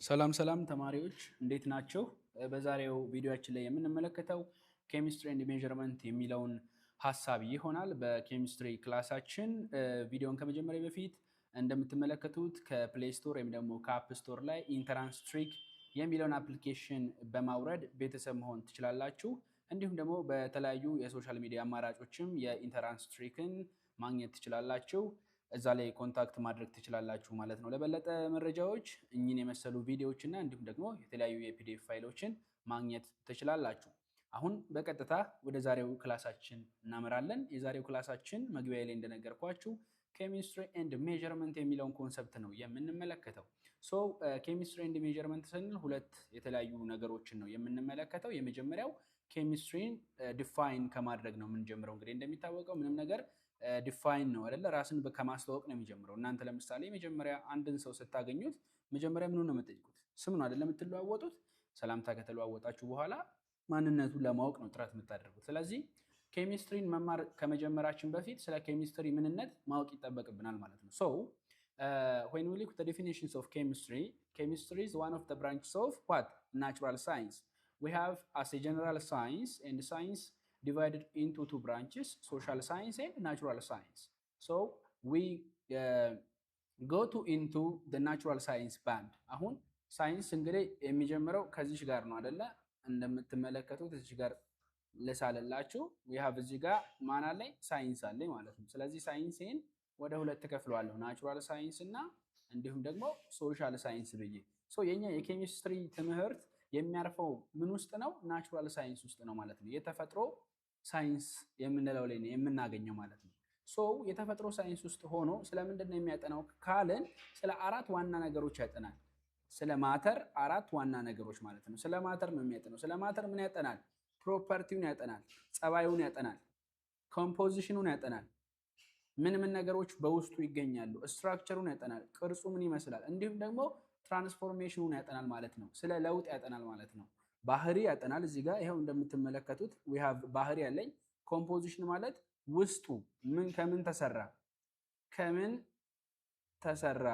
ሰላም ሰላም ተማሪዎች እንዴት ናቸው? በዛሬው ቪዲዮአችን ላይ የምንመለከተው ኬሚስትሪ ኤንድ ሜዠርመንት የሚለውን ሐሳብ ይሆናል። በኬሚስትሪ ክላሳችን ቪዲዮን ከመጀመሪያ በፊት እንደምትመለከቱት ከፕሌይ ስቶር ወይም ደግሞ ከአፕ ስቶር ላይ ኢንትራንስ ትሪክ የሚለውን አፕሊኬሽን በማውረድ ቤተሰብ መሆን ትችላላችሁ። እንዲሁም ደግሞ በተለያዩ የሶሻል ሚዲያ አማራጮችም የኢንትራንስ ትሪክን ማግኘት ትችላላችሁ። እዛ ላይ ኮንታክት ማድረግ ትችላላችሁ ማለት ነው። ለበለጠ መረጃዎች እኚህን የመሰሉ ቪዲዮዎች እና እንዲሁም ደግሞ የተለያዩ የፒዲኤፍ ፋይሎችን ማግኘት ትችላላችሁ። አሁን በቀጥታ ወደ ዛሬው ክላሳችን እናመራለን። የዛሬው ክላሳችን መግቢያ ላይ እንደነገርኳችሁ ኬሚስትሪ ኤንድ ሜዠርመንት የሚለውን ኮንሰፕት ነው የምንመለከተው። ኬሚስትሪ ኤንድ ሜዠርመንት ስንል ሁለት የተለያዩ ነገሮችን ነው የምንመለከተው። የመጀመሪያው ኬሚስትሪን ዲፋይን ከማድረግ ነው የምንጀምረው። እንግዲህ እንደሚታወቀው ምንም ነገር ዲፋይን ነው አይደለ? ራስን ከማስተዋወቅ ነው የሚጀምረው። እናንተ ለምሳሌ መጀመሪያ አንድን ሰው ስታገኙት መጀመሪያ ምኑን ነው የምትጠይቁት? ስም ነው አይደለ የምትለዋወጡት? ሰላምታ ከተለዋወጣችሁ በኋላ ማንነቱን ለማወቅ ነው ጥረት የምታደርጉት። ስለዚህ ኬሚስትሪን መማር ከመጀመራችን በፊት ስለ ኬሚስትሪ ምንነት ማወቅ ይጠበቅብናል ማለት ነው። when we look at the definitions of chemistry, chemistry is one of the branches of what? Natural science. We have as a general science, and science divided into two branches, social science and natural science. So we go into the natural science band. አሁን ሳይንስ እንግዲህ የሚጀምረው ከዚህ ጋር ነው አይደለ? እንደምትመለከቱት እዚህ ጋር ለሳለላችሁ we have እዚህ ጋር ማን አለኝ? ሳይንስ አለኝ ማለት ነው። ስለዚህ ሳይንስን ወደ ሁለት ተከፍሏለሁ፣ ናቹራል ሳይንስ እና እንዲሁም ደግሞ ሶሻል ሳይንስ ብዬ። የኛ የኬሚስትሪ ትምህርት የሚያርፈው ምን ውስጥ ነው? ናቹራል ሳይንስ ውስጥ ነው ማለት ነው። የተፈጥሮ ሳይንስ የምንለው ላይ ነው የምናገኘው ማለት ነው። የተፈጥሮ ሳይንስ ውስጥ ሆኖ ስለምንድን ነው የሚያጠናው ካልን ስለ አራት ዋና ነገሮች ያጠናል። ስለ ማተር አራት ዋና ነገሮች ማለት ነው። ስለ ማተር ነው የሚያጠናው። ስለ ማተር ምን ያጠናል? ፕሮፐርቲውን ያጠናል፣ ጸባዩን ያጠናል፣ ኮምፖዚሽኑን ያጠናል፣ ምን ነገሮች በውስጡ ይገኛሉ፣ ስትራክቸሩን ያጠናል፣ ቅርጹ ምን ይመስላል፣ እንዲሁም ደግሞ ትራንስፎርሜሽኑን ያጠናል ማለት ነው። ስለ ለውጥ ያጠናል ማለት ነው። ባህሪ ያጠናል። እዚህ ጋር ይኸው እንደምትመለከቱት we have ባህሪ ያለኝ። ኮምፖዚሽን ማለት ውስጡ ምን ከምን ተሰራ፣ ከምን ተሰራ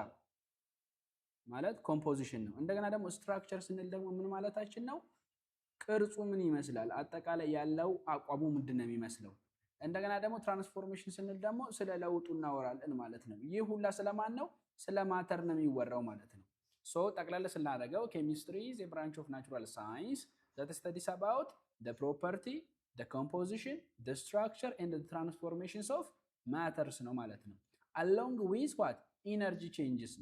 ማለት ኮምፖዚሽን ነው። እንደገና ደግሞ ስትራክቸር ስንል ደግሞ ምን ማለታችን ነው? ቅርጹ ምን ይመስላል፣ አጠቃላይ ያለው አቋሙ ምንድን ነው የሚመስለው። እንደገና ደግሞ ትራንስፎርሜሽን ስንል ደግሞ ስለ ለውጡ እናወራለን ማለት ነው። ይህ ሁላ ስለማን ነው? ስለ ማተር ነው የሚወራው ማለት ነው። ጠቅላላ ስናደርገው ኬሚስትሪ is a branch of natural science that studies about the property, the composition, the structure and the transformations of matters ነው ማለት ነው። along with what? energy changes.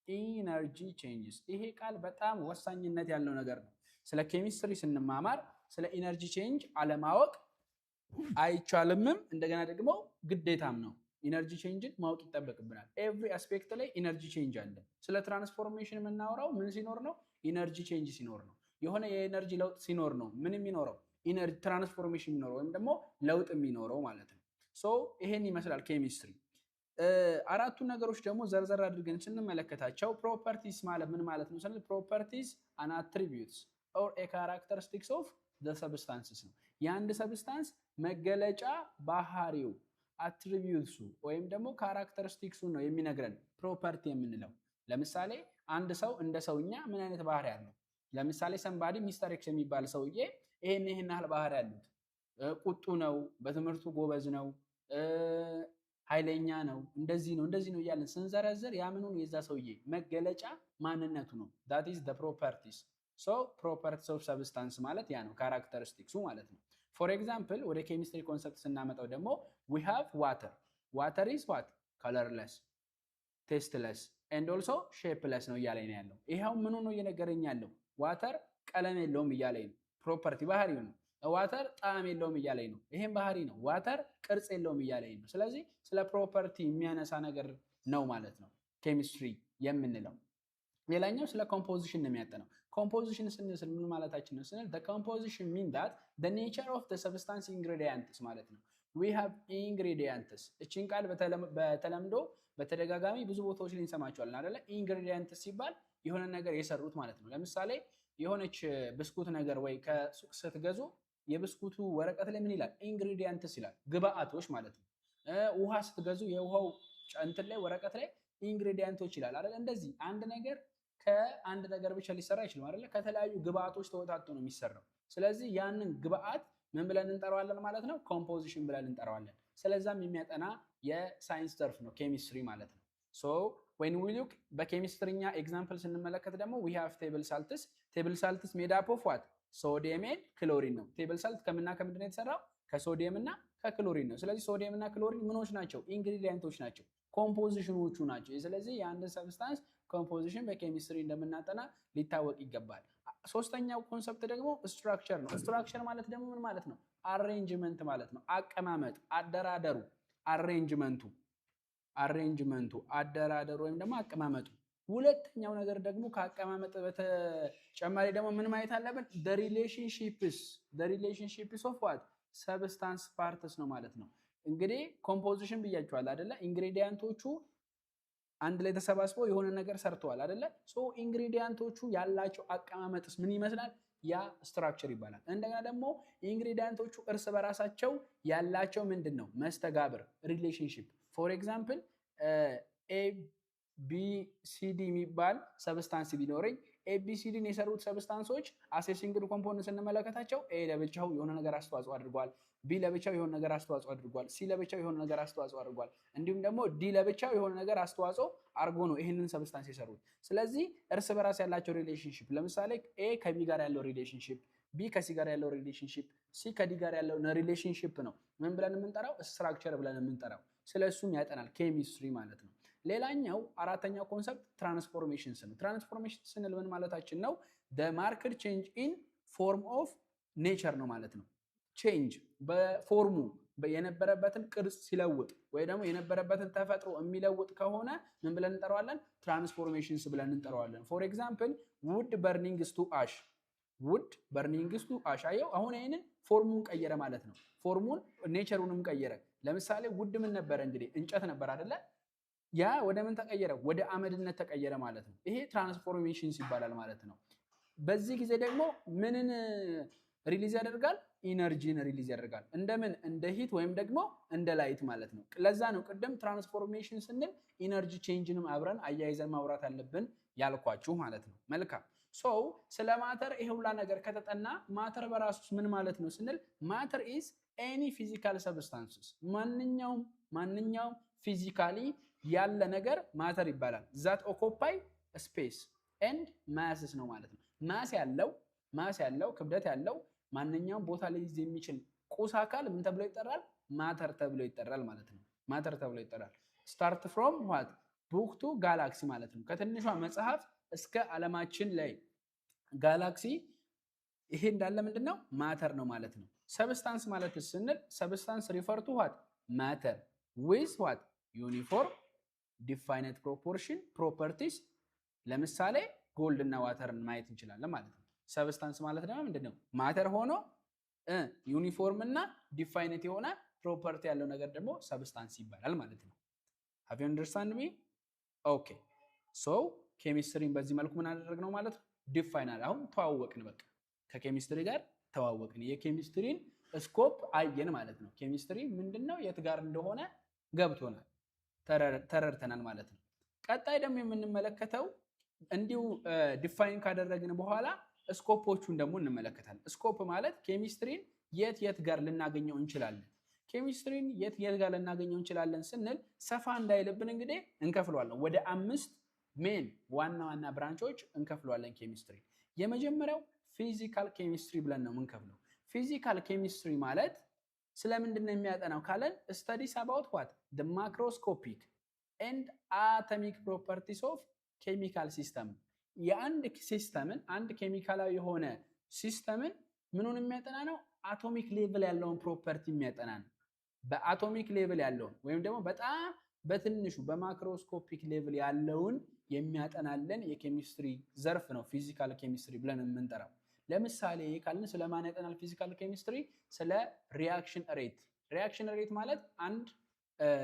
energy changes ይሄ ቃል በጣም ወሳኝነት ያለው ነገር ነው። ስለ ኬሚስትሪ ስንማማር ስለ ኢነርጂ ቼንጅ አለማወቅ አይቻልምም፣ እንደገና ደግሞ ግዴታም ነው። ኢነርጂ ቼንጅን ማወቅ ይጠበቅብናል። ኤቭሪ አስፔክት ላይ ኢነርጂ ቼንጅ አለ። ስለ ትራንስፎርሜሽን የምናወራው ምን ሲኖር ነው? ኢነርጂ ቼንጅ ሲኖር ነው። የሆነ የኢነርጂ ለውጥ ሲኖር ነው ምን የሚኖረው? ኢነርጂ ትራንስፎርሜሽን የሚኖረው ወይም ደግሞ ለውጥ የሚኖረው ማለት ነው። ይሄን ይመስላል ኬሚስትሪ። አራቱ ነገሮች ደግሞ ዘርዘር አድርገን ስንመለከታቸው ፕሮፐርቲስ ማለት ምን ማለት ነው ስንል ፕሮፐርቲስ አን አትሪቢዩትስ ኦር ኤ ካራክተሪስቲክስ ኦፍ ዘ ሰብስታንስስ ነው። የአንድ ሰብስታንስ መገለጫ ባህሪው አትሪቢዩትሱ ወይም ደግሞ ካራክተሪስቲክሱ ነው የሚነግረን ፕሮፐርቲ የምንለው። ለምሳሌ አንድ ሰው እንደ ሰውኛ ምን አይነት ባህሪ አለው? ለምሳሌ ሰምባዲ ሚስተር ኤክስ የሚባል ሰውዬ ይሄን ያህል ባህሪ አሉት። ቁጡ ነው፣ በትምህርቱ ጎበዝ ነው፣ ኃይለኛ ነው፣ እንደዚህ ነው እያለን ስንዘረዝር ያ ምኑን የዛ ሰውዬ መገለጫ ማንነቱ ነው። that is the properties. properties of substance ማለት ያ ነው፣ ካራክተሪስቲክሱ ማለት ነው። ፎር ኤግዛምፕል ወደ ኬሚስትሪ ኮንሰፕት ስናመጣው ደግሞ we have water. water is what? colorless, tasteless and also shapeless ነው እያለኝ ነው ያለው። ይሄው ምኑ ነው እየነገረኝ ያለው? ዋተር ቀለም የለውም እያለኝ ነው። ፕሮፐርቲ ባህሪው ነው። ዋተር ጣዕም የለውም እያለኝ ነው። ይሄም ባህሪ ነው። ዋተር ቅርጽ የለውም እያለኝ ነው። ስለዚህ ስለ ፕሮፐርቲ የሚያነሳ ነገር ነው ማለት ነው ኬሚስትሪ የምንለው። ሌላኛው ስለ ኮምፖዚሽን ነው የሚያጠናው። ኮምፖዚሽን ስንል ምን ማለታችን ነው ስንል the composition mean that the nature of the substance ingredients ማለት ነው። we have ingredients እቺን ቃል በተለምዶ በተደጋጋሚ ብዙ ቦታዎች ላይ እንሰማቸዋለን አይደለ? ingredients ሲባል የሆነ ነገር የሰሩት ማለት ነው። ለምሳሌ የሆነች ብስኩት ነገር ወይ ከሱቅ ስትገዙ የብስኩቱ ወረቀት ላይ ምን ይላል? ingredients ይላል፣ ግብአቶች ማለት ነው። ውሃ ስትገዙ የውሃው እንትን ላይ ወረቀት ላይ ኢንግሪዲየንቶች ይላል አይደል? እንደዚህ አንድ ነገር ከአንድ ነገር ብቻ ሊሰራ አይችልም አይደለ? ከተለያዩ ግብአቶች ተወጣጥቶ ነው የሚሰራው። ስለዚህ ያንን ግብአት ምን ብለን እንጠራዋለን ማለት ነው? ኮምፖዚሽን ብለን እንጠራዋለን። ስለዛም የሚያጠና የሳይንስ ዘርፍ ነው ኬሚስትሪ ማለት ነው። ሶ when we look በኬሚስትሪኛ ኤግዛምፕል ስንመለከት ደግሞ we have table salts made up of what? ሶዲየም ኤንድ ክሎሪን ነው። ቴብል ሳልት ከምንና ከምንድን ነው የተሰራው? ከሶዲየም እና ከክሎሪን ነው። ስለዚህ ሶዲየም እና ክሎሪን ምኖች ናቸው? ኢንግሪዲየንቶች ናቸው፣ ኮምፖዚሽኖቹ ናቸው። ስለዚህ የአንድ ሰብስታንስ ኮምፖዚሽን በኬሚስትሪ እንደምናጠና ሊታወቅ ይገባል። ሶስተኛው ኮንሰፕት ደግሞ ስትራክቸር ነው። ስትራክቸር ማለት ደግሞ ምን ማለት ነው? አሬንጅመንት ማለት ነው። አቀማመጥ፣ አደራደሩ፣ አሬንጅመንቱ፣ አደራደሩ ወይም ደግሞ አቀማመጡ። ሁለተኛው ነገር ደግሞ ከአቀማመጥ በተጨማሪ ደግሞ ምን ማየት አለብን? the relationships of what? substance parts ነው ማለት ነው። እንግዲህ ኮምፖዚሽን ብያቸዋል አይደለ? ኢንግሪዲየንቶቹ አንድ ላይ ተሰባስበው የሆነ ነገር ሰርተዋል አይደለ? ሶ ኢንግሪዲየንቶቹ ያላቸው አቀማመጥስ ምን ይመስላል? ያ ስትራክቸር ይባላል። እንደገና ደግሞ ኢንግሪዲየንቶቹ እርስ በራሳቸው ያላቸው ምንድን ነው? መስተጋብር፣ ሪሌሽንሺፕ። ፎር ኤግዛምፕል ኤቢሲዲ የሚባል ሰብስታንስ ቢኖረኝ ኤቢሲዲን የሰሩት ሰብስታንሶች አሴ ሲንግል ኮምፖነንት ስንመለከታቸው ኤ ለብቻው የሆነ ነገር አስተዋጽኦ አድርጓል፣ ቢ ለብቻው የሆነ ነገር አስተዋጽኦ አድርጓል፣ ሲ ለብቻው የሆነ ነገር አስተዋጽኦ አድርጓል፣ እንዲሁም ደግሞ ዲ ለብቻው የሆነ ነገር አስተዋጽኦ አድርጎ ነው ይህንን ሰብስታንስ የሰሩት። ስለዚህ እርስ በራስ ያላቸው ሪሌሽንሺፕ፣ ለምሳሌ ኤ ከቢ ጋር ያለው ሪሌሽንሺፕ፣ ቢ ከሲ ጋር ያለው ሪሌሽንሺፕ፣ ሲ ከዲ ጋር ያለው ሪሌሽንሺፕ ነው ምን ብለን የምንጠራው? ስትራክቸር ብለን የምንጠራው። ስለሱም ያጠናል ኬሚስትሪ ማለት ነው። ሌላኛው አራተኛው ኮንሰፕት ትራንስፎርሜሽንስ ነው። ትራንስፎርሜሽን ስንል ምን ማለታችን ነው? the marked change in form of nature ነው ማለት ነው። ቼንጅ በፎርሙ የነበረበትን ቅርጽ ሲለውጥ ወይ ደግሞ የነበረበትን ተፈጥሮ የሚለውጥ ከሆነ ምን ብለን እንጠራዋለን? ትራንስፎርሜሽንስ ብለን እንጠራዋለን። ፎር ኤግዛምፕል ውድ በርኒንግስ ቱ አሽ፣ ውድ በርኒንግስ ቱ አሽ። አየው አሁን ይህንን ፎርሙን ቀየረ ማለት ነው። ፎርሙን ኔቸሩንም ቀየረ። ለምሳሌ ውድ ምን ነበረ? እንግዲህ እንጨት ነበር አይደለ? ያ ወደ ምን ተቀየረ? ወደ አመድነት ተቀየረ ማለት ነው። ይሄ ትራንስፎርሜሽንስ ይባላል ማለት ነው። በዚህ ጊዜ ደግሞ ምንን ሪሊዝ ያደርጋል? ኢነርጂን ሪሊዝ ያደርጋል። እንደምን? እንደ ሂት ወይም ደግሞ እንደ ላይት ማለት ነው። ለዛ ነው ቅድም ትራንስፎርሜሽን ስንል ኢነርጂ ቼንጅንም አብረን አያይዘን ማውራት አለብን ያልኳችሁ ማለት ነው። መልካም ሶ ስለ ማተር ይሄ ሁላ ነገር ከተጠና ማተር በራሱ ምን ማለት ነው ስንል ማተር ኢዝ ኤኒ ፊዚካል ሰብስታንስስ፣ ማንኛውም ፊዚካሊ ያለ ነገር ማተር ይባላል። ዛት ኦኮፓይ ስፔስ ኤንድ ማስስ ነው ማለት ነው። ማስ ያለው ክብደት ያለው ማንኛውም ቦታ ላይ ሊይዝ የሚችል ቁስ አካል ምን ተብሎ ይጠራል? ማተር ተብሎ ይጠራል ማለት ነው። ማተር ተብሎ ይጠራል። ስታርት ፍሮም ዋት ቡክ ቱ ጋላክሲ ማለት ነው። ከትንሿ መጽሐፍ እስከ ዓለማችን ላይ ጋላክሲ ይሄ እንዳለ ምንድነው? ማተር ነው ማለት ነው። ሰብስታንስ ማለት ስንል ሰብስታንስ ሪፈር ቱ ዋት ማተር ዊዝ ዋት ዩኒፎርም ዲፋይንድ ፕሮፖርሽን ፕሮፐርቲስ። ለምሳሌ ጎልድ እና ዋተርን ማየት እንችላለን ማለት ነው። ሰብስታንስ ማለት ደግሞ ምንድነው? ማተር ሆኖ ዩኒፎርም እና ዲፋይንድ የሆነ ፕሮፐርቲ ያለው ነገር ደግሞ ሰብስታንስ ይባላል ማለት ነው። ሃቭ ዩ አንደርስታንድ ሚ? ኦኬ ሶ ኬሚስትሪን በዚህ መልኩ ምን አደረግነው ማለት ነው? ዲፋይናል። አሁን ተዋወቅን፣ በቃ ከኬሚስትሪ ጋር ተዋወቅን፣ የኬሚስትሪን ስኮፕ አየን ማለት ነው። ኬሚስትሪ ምንድነው የት ጋር እንደሆነ ገብቶናል፣ ተረድተናል ማለት ነው። ቀጣይ ደግሞ የምንመለከተው እንዲሁ ዲፋይን ካደረግን በኋላ ስኮፖቹን ደግሞ እንመለከታለን። ስኮፕ ማለት ኬሚስትሪን የት ጋር ልናገኘው እንችላለን። ኬሚስትሪን የት ጋር ልናገኘው እንችላለን ስንል ሰፋ እንዳይልብን እንግዲህ እንከፍለዋለን ወደ 5 ሜን ዋና ብራንቾች እንከፍለዋለን ኬሚስትሪ። የመጀመሪያው ፊዚካል ኬሚስትሪ ብለን ነው የምንከፍለው። ፊዚካል ኬሚስትሪ ማለት ስለምንድን ነው የሚያጠናው ካለን studies about what the macroscopic and atomic properties of chemical system። የአንድ ሲስተምን አንድ ኬሚካላዊ የሆነ ሲስተምን ምኑን የሚያጠና ነው? አቶሚክ ሌቭል ያለውን ፕሮፐርቲ የሚያጠና ነው። በአቶሚክ ሌቭል ያለውን ወይም ደግሞ በጣም በትንሹ በማክሮስኮፒክ ሌቭል ያለውን የሚያጠናልን የኬሚስትሪ ዘርፍ ነው ፊዚካል ኬሚስትሪ ብለን የምንጠራው። ለምሳሌ ካልን ስለማን ያጠናል ፊዚካል ኬሚስትሪ? ስለ ሪአክሽን ሬት። ሪአክሽን ሬት ማለት አንድ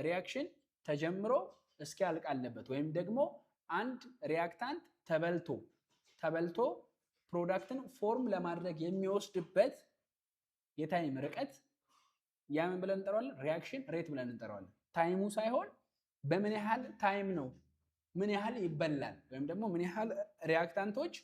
ሪአክሽን ተጀምሮ እስኪያልቅ አለበት ወይም ደግሞ አንድ ሪአክታንት ተበልቶ ፕሮዳክትን ፎርም ለማድረግ የሚወስድበት የታይም ርቀት ያ ምን ብለን እንጠራዋለን? ሪአክሽን ሬት ብለን እንጠራዋለን። ታይሙ ሳይሆን በምን ያህል ታይም ነው ምን ያህል ይበላል ወይም ደግሞ ምን ያህል ሪአክታንቶች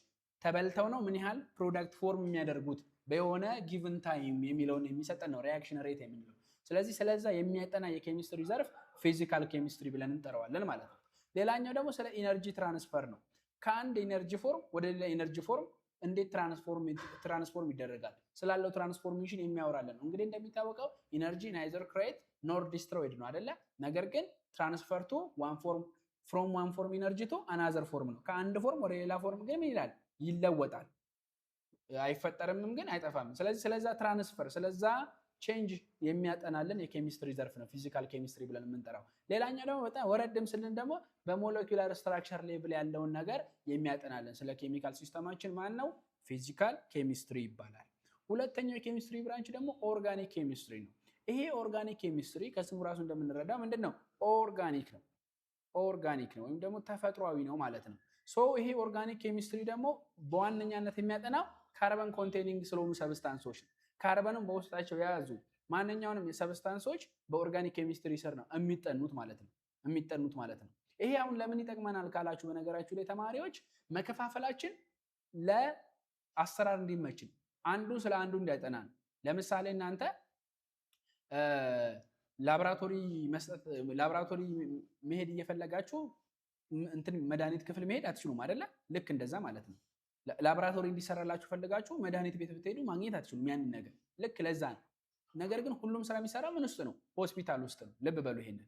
ተበልተው ነው ምን ያህል ፕሮዳክት ፎርም የሚያደርጉት በሆነ ጊቭን ታይም የሚለውን የሚሰጠን ነው ሪአክሽን ሬት የምንለው። ስለዚህ ስለዛ የሚያጠና የኬሚስትሪ ዘርፍ ፊዚካል ኬሚስትሪ ብለን እንጠራዋለን ማለት ነው። ሌላኛው ደግሞ ስለ ኢነርጂ ትራንስፈር ነው። ከአንድ ኢነርጂ ፎርም ወደ ሌላ ኢነርጂ ፎርም እንዴት ትራንስፎርም ይደረጋል ስላለው ትራንስፎርሜሽን የሚያወራለን ነው። እንግዲህ እንደሚታወቀው ኢነርጂ ናይዘር ክሬት ኖር ዲስትሮይድ ነው አይደለ? ነገር ግን ትራንስፈር ቱ ዋን ፎርም ፍሮም ዋን ፎርም ኢነርጂ ቱ አናዘር ፎርም ነው። ከአንድ ፎርም ወደ ሌላ ፎርም ግን ምን ይላል? ይለወጣል። አይፈጠርምም ግን አይጠፋም። ስለዚህ ስለዛ ትራንስፈር ስለዛ ቼንጅ የሚያጠናልን የኬሚስትሪ ዘርፍ ነው ፊዚካል ኬሚስትሪ ብለን የምንጠራው። ሌላኛው ደግሞ በጣም ወረድም ስልን ደግሞ በሞለኪውላር ስትራክቸር ሌቭል ያለውን ነገር የሚያጠናልን ስለ ኬሚካል ሲስተማችን ማን ነው? ፊዚካል ኬሚስትሪ ይባላል። ሁለተኛው የኬሚስትሪ ብራንች ደግሞ ኦርጋኒክ ኬሚስትሪ ነው። ይሄ ኦርጋኒክ ኬሚስትሪ ከስሙ ራሱ እንደምንረዳው ምንድን ነው? ኦርጋኒክ ነው። ኦርጋኒክ ነው ወይም ደግሞ ተፈጥሯዊ ነው ማለት ነው። ሶ ይሄ ኦርጋኒክ ኬሚስትሪ ደግሞ በዋነኛነት የሚያጠናው ካርበን ኮንቴኒንግ ስለሆኑ ሰብስታንሶች ነው። ካርበንን በውስጣቸው የያዙ ማንኛውንም የሰብስታንሶች በኦርጋኒክ ኬሚስትሪ ስር ነው የሚጠኑት ማለት ነው። ይሄ አሁን ለምን ይጠቅመናል ካላችሁ፣ በነገራችሁ ላይ ተማሪዎች መከፋፈላችን ለአሰራር እንዲመችን አንዱ ስለ አንዱ እንዲያጠና ነው። ለምሳሌ እናንተ ላብራቶሪ መሄድ እየፈለጋችሁ እንትን መድኃኒት ክፍል መሄድ አትችሉም አይደለ? ልክ እንደዛ ማለት ነው። ላብራቶሪ እንዲሰራላችሁ ፈልጋችሁ መድኃኒት ቤት ብትሄዱ ማግኘት አትችሉም ያንን ነገር። ልክ ለዛ ነው። ነገር ግን ሁሉም ስራ የሚሰራው ምን ውስጥ ነው? ሆስፒታል ውስጥ ነው። ልብ በሉ ይሄንን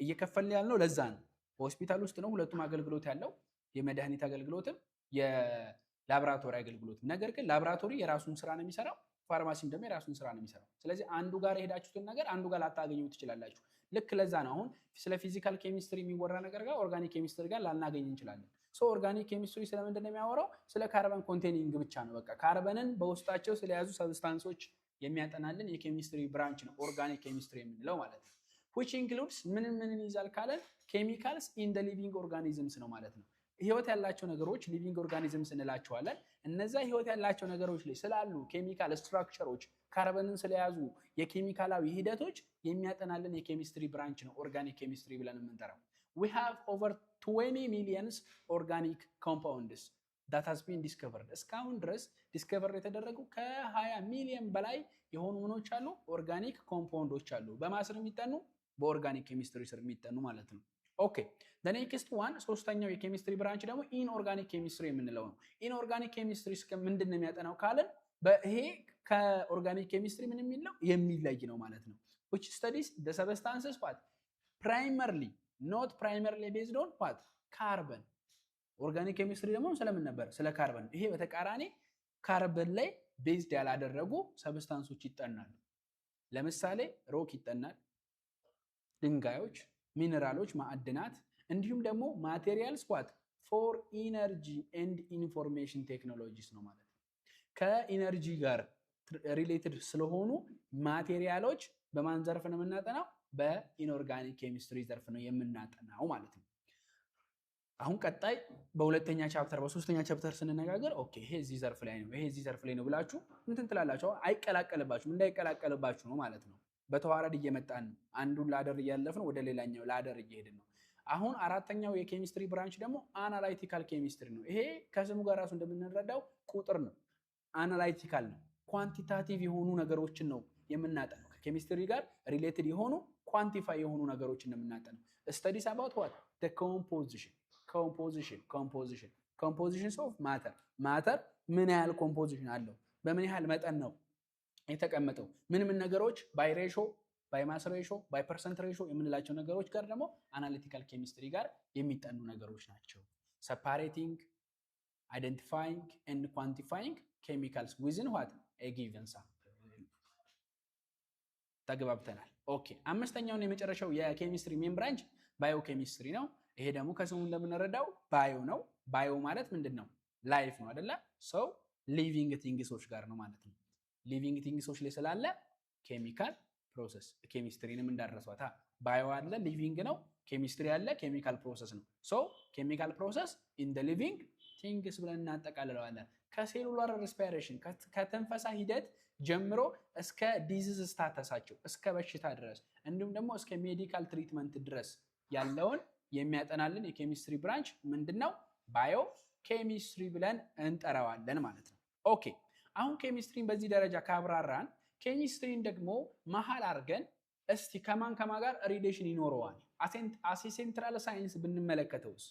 እየከፈልን ያልነው ለዛ ነው። ሆስፒታል ውስጥ ነው ሁለቱም አገልግሎት ያለው፣ የመድኃኒት አገልግሎትም የላብራቶሪ አገልግሎትም። ነገር ግን ላብራቶሪ የራሱን ስራ ነው የሚሰራው፣ ፋርማሲም ደግሞ የራሱን ስራ ነው የሚሰራው። ስለዚህ አንዱ ጋር የሄዳችሁትን ነገር አንዱ ጋር ላታገኙ ትችላላችሁ። ልክ ለዛ ነው አሁን ስለ ፊዚካል ኬሚስትሪ የሚወራ ነገር ጋር ኦርጋኒክ ኬሚስትሪ ጋር ላናገኝ እንችላለን። ኦርጋኒክ ኬሚስትሪ ስለምንድን ነው የሚያወራው? ስለ ካርበን ኮንቴኒንግ ብቻ ነው። በቃ ካርበንን በውስጣቸው ስለያዙ ሰብስታንሶች የሚያጠናልን የኬሚስትሪ ብራንች ነው ኦርጋኒክ ኬሚስትሪ የምንለው ማለት ነው። which includes ምንን ይዛል ካለን ኬሚካልስ ኢን ዘ ሊቪንግ ኦርጋኒዝምስ ነው ማለት ነው። ህይወት ያላቸው ነገሮች ሊቪንግ ኦርጋኒዝምስ እንላቸዋለን። እነዛ ህይወት ያላቸው ነገሮች ላይ ስላሉ ኬሚካል ስትራክቸሮች ካርበንን ስለያዙ የኬሚካላዊ ሂደቶች የሚያጠናልን የኬሚስትሪ ብራንች ነው ኦርጋኒክ ኬሚስትሪ ብለን የምንጠራው። we have over 20 millions organic compounds that has been discovered። እስካሁን ድረስ ዲስከቨር የተደረጉ ከ20 ሚሊዮን በላይ የሆኑ ምኖች አሉ፣ ኦርጋኒክ ኮምፓውንዶች አሉ። በማስር የሚጠኑ በኦርጋኒክ ኬሚስትሪ ስር የሚጠኑ ማለት ነው። ኦኬ the next one ሶስተኛው የኬሚስትሪ ብራንች ደግሞ ኢንኦርጋኒክ ኬሚስትሪ የምንለው ነው። ኢንኦርጋኒክ ኬሚስትሪ ምንድን ነው የሚያጠናው ካለን ይሄ ከኦርጋኒክ ኬሚስትሪ ምን የሚለው የሚለይ ነው ማለት ነው። which studies the substances what primarily not primarily based on what carbon። ኦርጋኒክ ኬሚስትሪ ደግሞ ስለምን ነበር? ስለ ካርበን። ይሄ በተቃራኒ ካርበን ላይ ቤዝድ ያላደረጉ ሰብስታንሶች ይጠናሉ። ለምሳሌ ሮክ ይጠናል፣ ድንጋዮች፣ ሚነራሎች፣ ማዕድናት እንዲሁም ደግሞ ማቴሪያልስ what for energy and information technologies ነው ማለት ነው። ከኢነርጂ ጋር ሪሌትድ ስለሆኑ ማቴሪያሎች በማን ዘርፍ ነው የምናጠናው? በኢንኦርጋኒክ ኬሚስትሪ ዘርፍ ነው የምናጠናው ማለት ነው። አሁን ቀጣይ በሁለተኛ ቻፕተር በሶስተኛ ቻፕተር ስንነጋገር ኦኬ ይሄ እዚህ ዘርፍ ላይ ነው ይሄ እዚህ ዘርፍ ላይ ነው ብላችሁ እንትን ትላላችሁ። አይቀላቀልባችሁም፣ እንዳይቀላቀልባችሁ ነው ማለት ነው። በተዋረድ እየመጣን አንዱን ላደር እያለፍን ወደ ሌላኛው ላደር እየሄድን ነው። አሁን አራተኛው የኬሚስትሪ ብራንች ደግሞ አናላይቲካል ኬሚስትሪ ነው። ይሄ ከስሙ ጋር ራሱ እንደምንረዳው ቁጥር ነው፣ አናላይቲካል ነው። ኳንቲታቲቭ የሆኑ ነገሮችን ነው የምናጠነው። ከኬሚስትሪ ጋር ሪሌትድ የሆኑ ኳንቲፋይ የሆኑ ነገሮችን ነው የምናጠነው። ስተዲስ አባውት ዋት the compositions of ማተር ምን ያህል ኮምፖዚሽን አለው፣ በምን ያህል መጠን ነው የተቀመጠው፣ ምን ነገሮች ባይ ሬሾ ባይ ማስ ሬሾ ባይ ፐርሰንት ሬሾ የምንላቸው ነገሮች ጋር ደግሞ አናሊቲካል ኬሚስትሪ ጋር የሚጠኑ ነገሮች ናቸው። separating identifying and quantifying chemicals within what a given sample። ተግባብተናል። ኦኬ አምስተኛውን የመጨረሻው የኬሚስትሪ ሜን ብራንች ባዮ ኬሚስትሪ ነው። ይሄ ደግሞ ከስሙ እንደምንረዳው ባዮ ነው። ባዮ ማለት ምንድነው? ላይፍ ነው አይደለ? ሰው ሊቪንግ ቲንግሶች ጋር ነው ማለት ነው። ሊቪንግ ቲንግሶች ላይ ስላለ ኬሚካል ፕሮሰስ ኬሚስትሪንም እንዳረሷታ ባዮ አለ ሊቪንግ ነው፣ ኬሚስትሪ አለ ኬሚካል ፕሮሰስ ነው። ሶ ኬሚካል ፕሮሰስ ኢን ዘ ሊቪንግ ቲንግስ ብለን እናጠቃልለዋለን። ከሴሉላር ሬስፓይሬሽን ከተንፈሳ ሂደት ጀምሮ እስከ ዲዚዝ ስታተሳቸው እስከ በሽታ ድረስ እንዲሁም ደግሞ እስከ ሜዲካል ትሪትመንት ድረስ ያለውን የሚያጠናልን የኬሚስትሪ ብራንች ምንድነው? ባዮ ኬሚስትሪ ብለን እንጠራዋለን ማለት ነው። ኦኬ አሁን ኬሚስትሪን በዚህ ደረጃ ካብራራን ኬሚስትሪን ደግሞ መሀል አድርገን እስቲ ከማን ጋር ሪሌሽን ይኖረዋል አሴ ሴንትራል ሳይንስ ብንመለከተውስ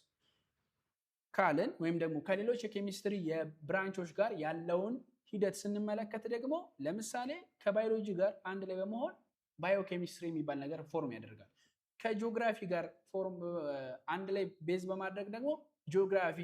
ካልን ወይም ደግሞ ከሌሎች የኬሚስትሪ የብራንቾች ጋር ያለውን ሂደት ስንመለከት ደግሞ ለምሳሌ ከባዮሎጂ ጋር አንድ ላይ በመሆን ባዮኬሚስትሪ የሚባል ነገር ፎርም ያደርጋል። ከጂኦግራፊ ጋር ፎርም አንድ ላይ ቤዝ በማድረግ ደግሞ ጂኦግራፊ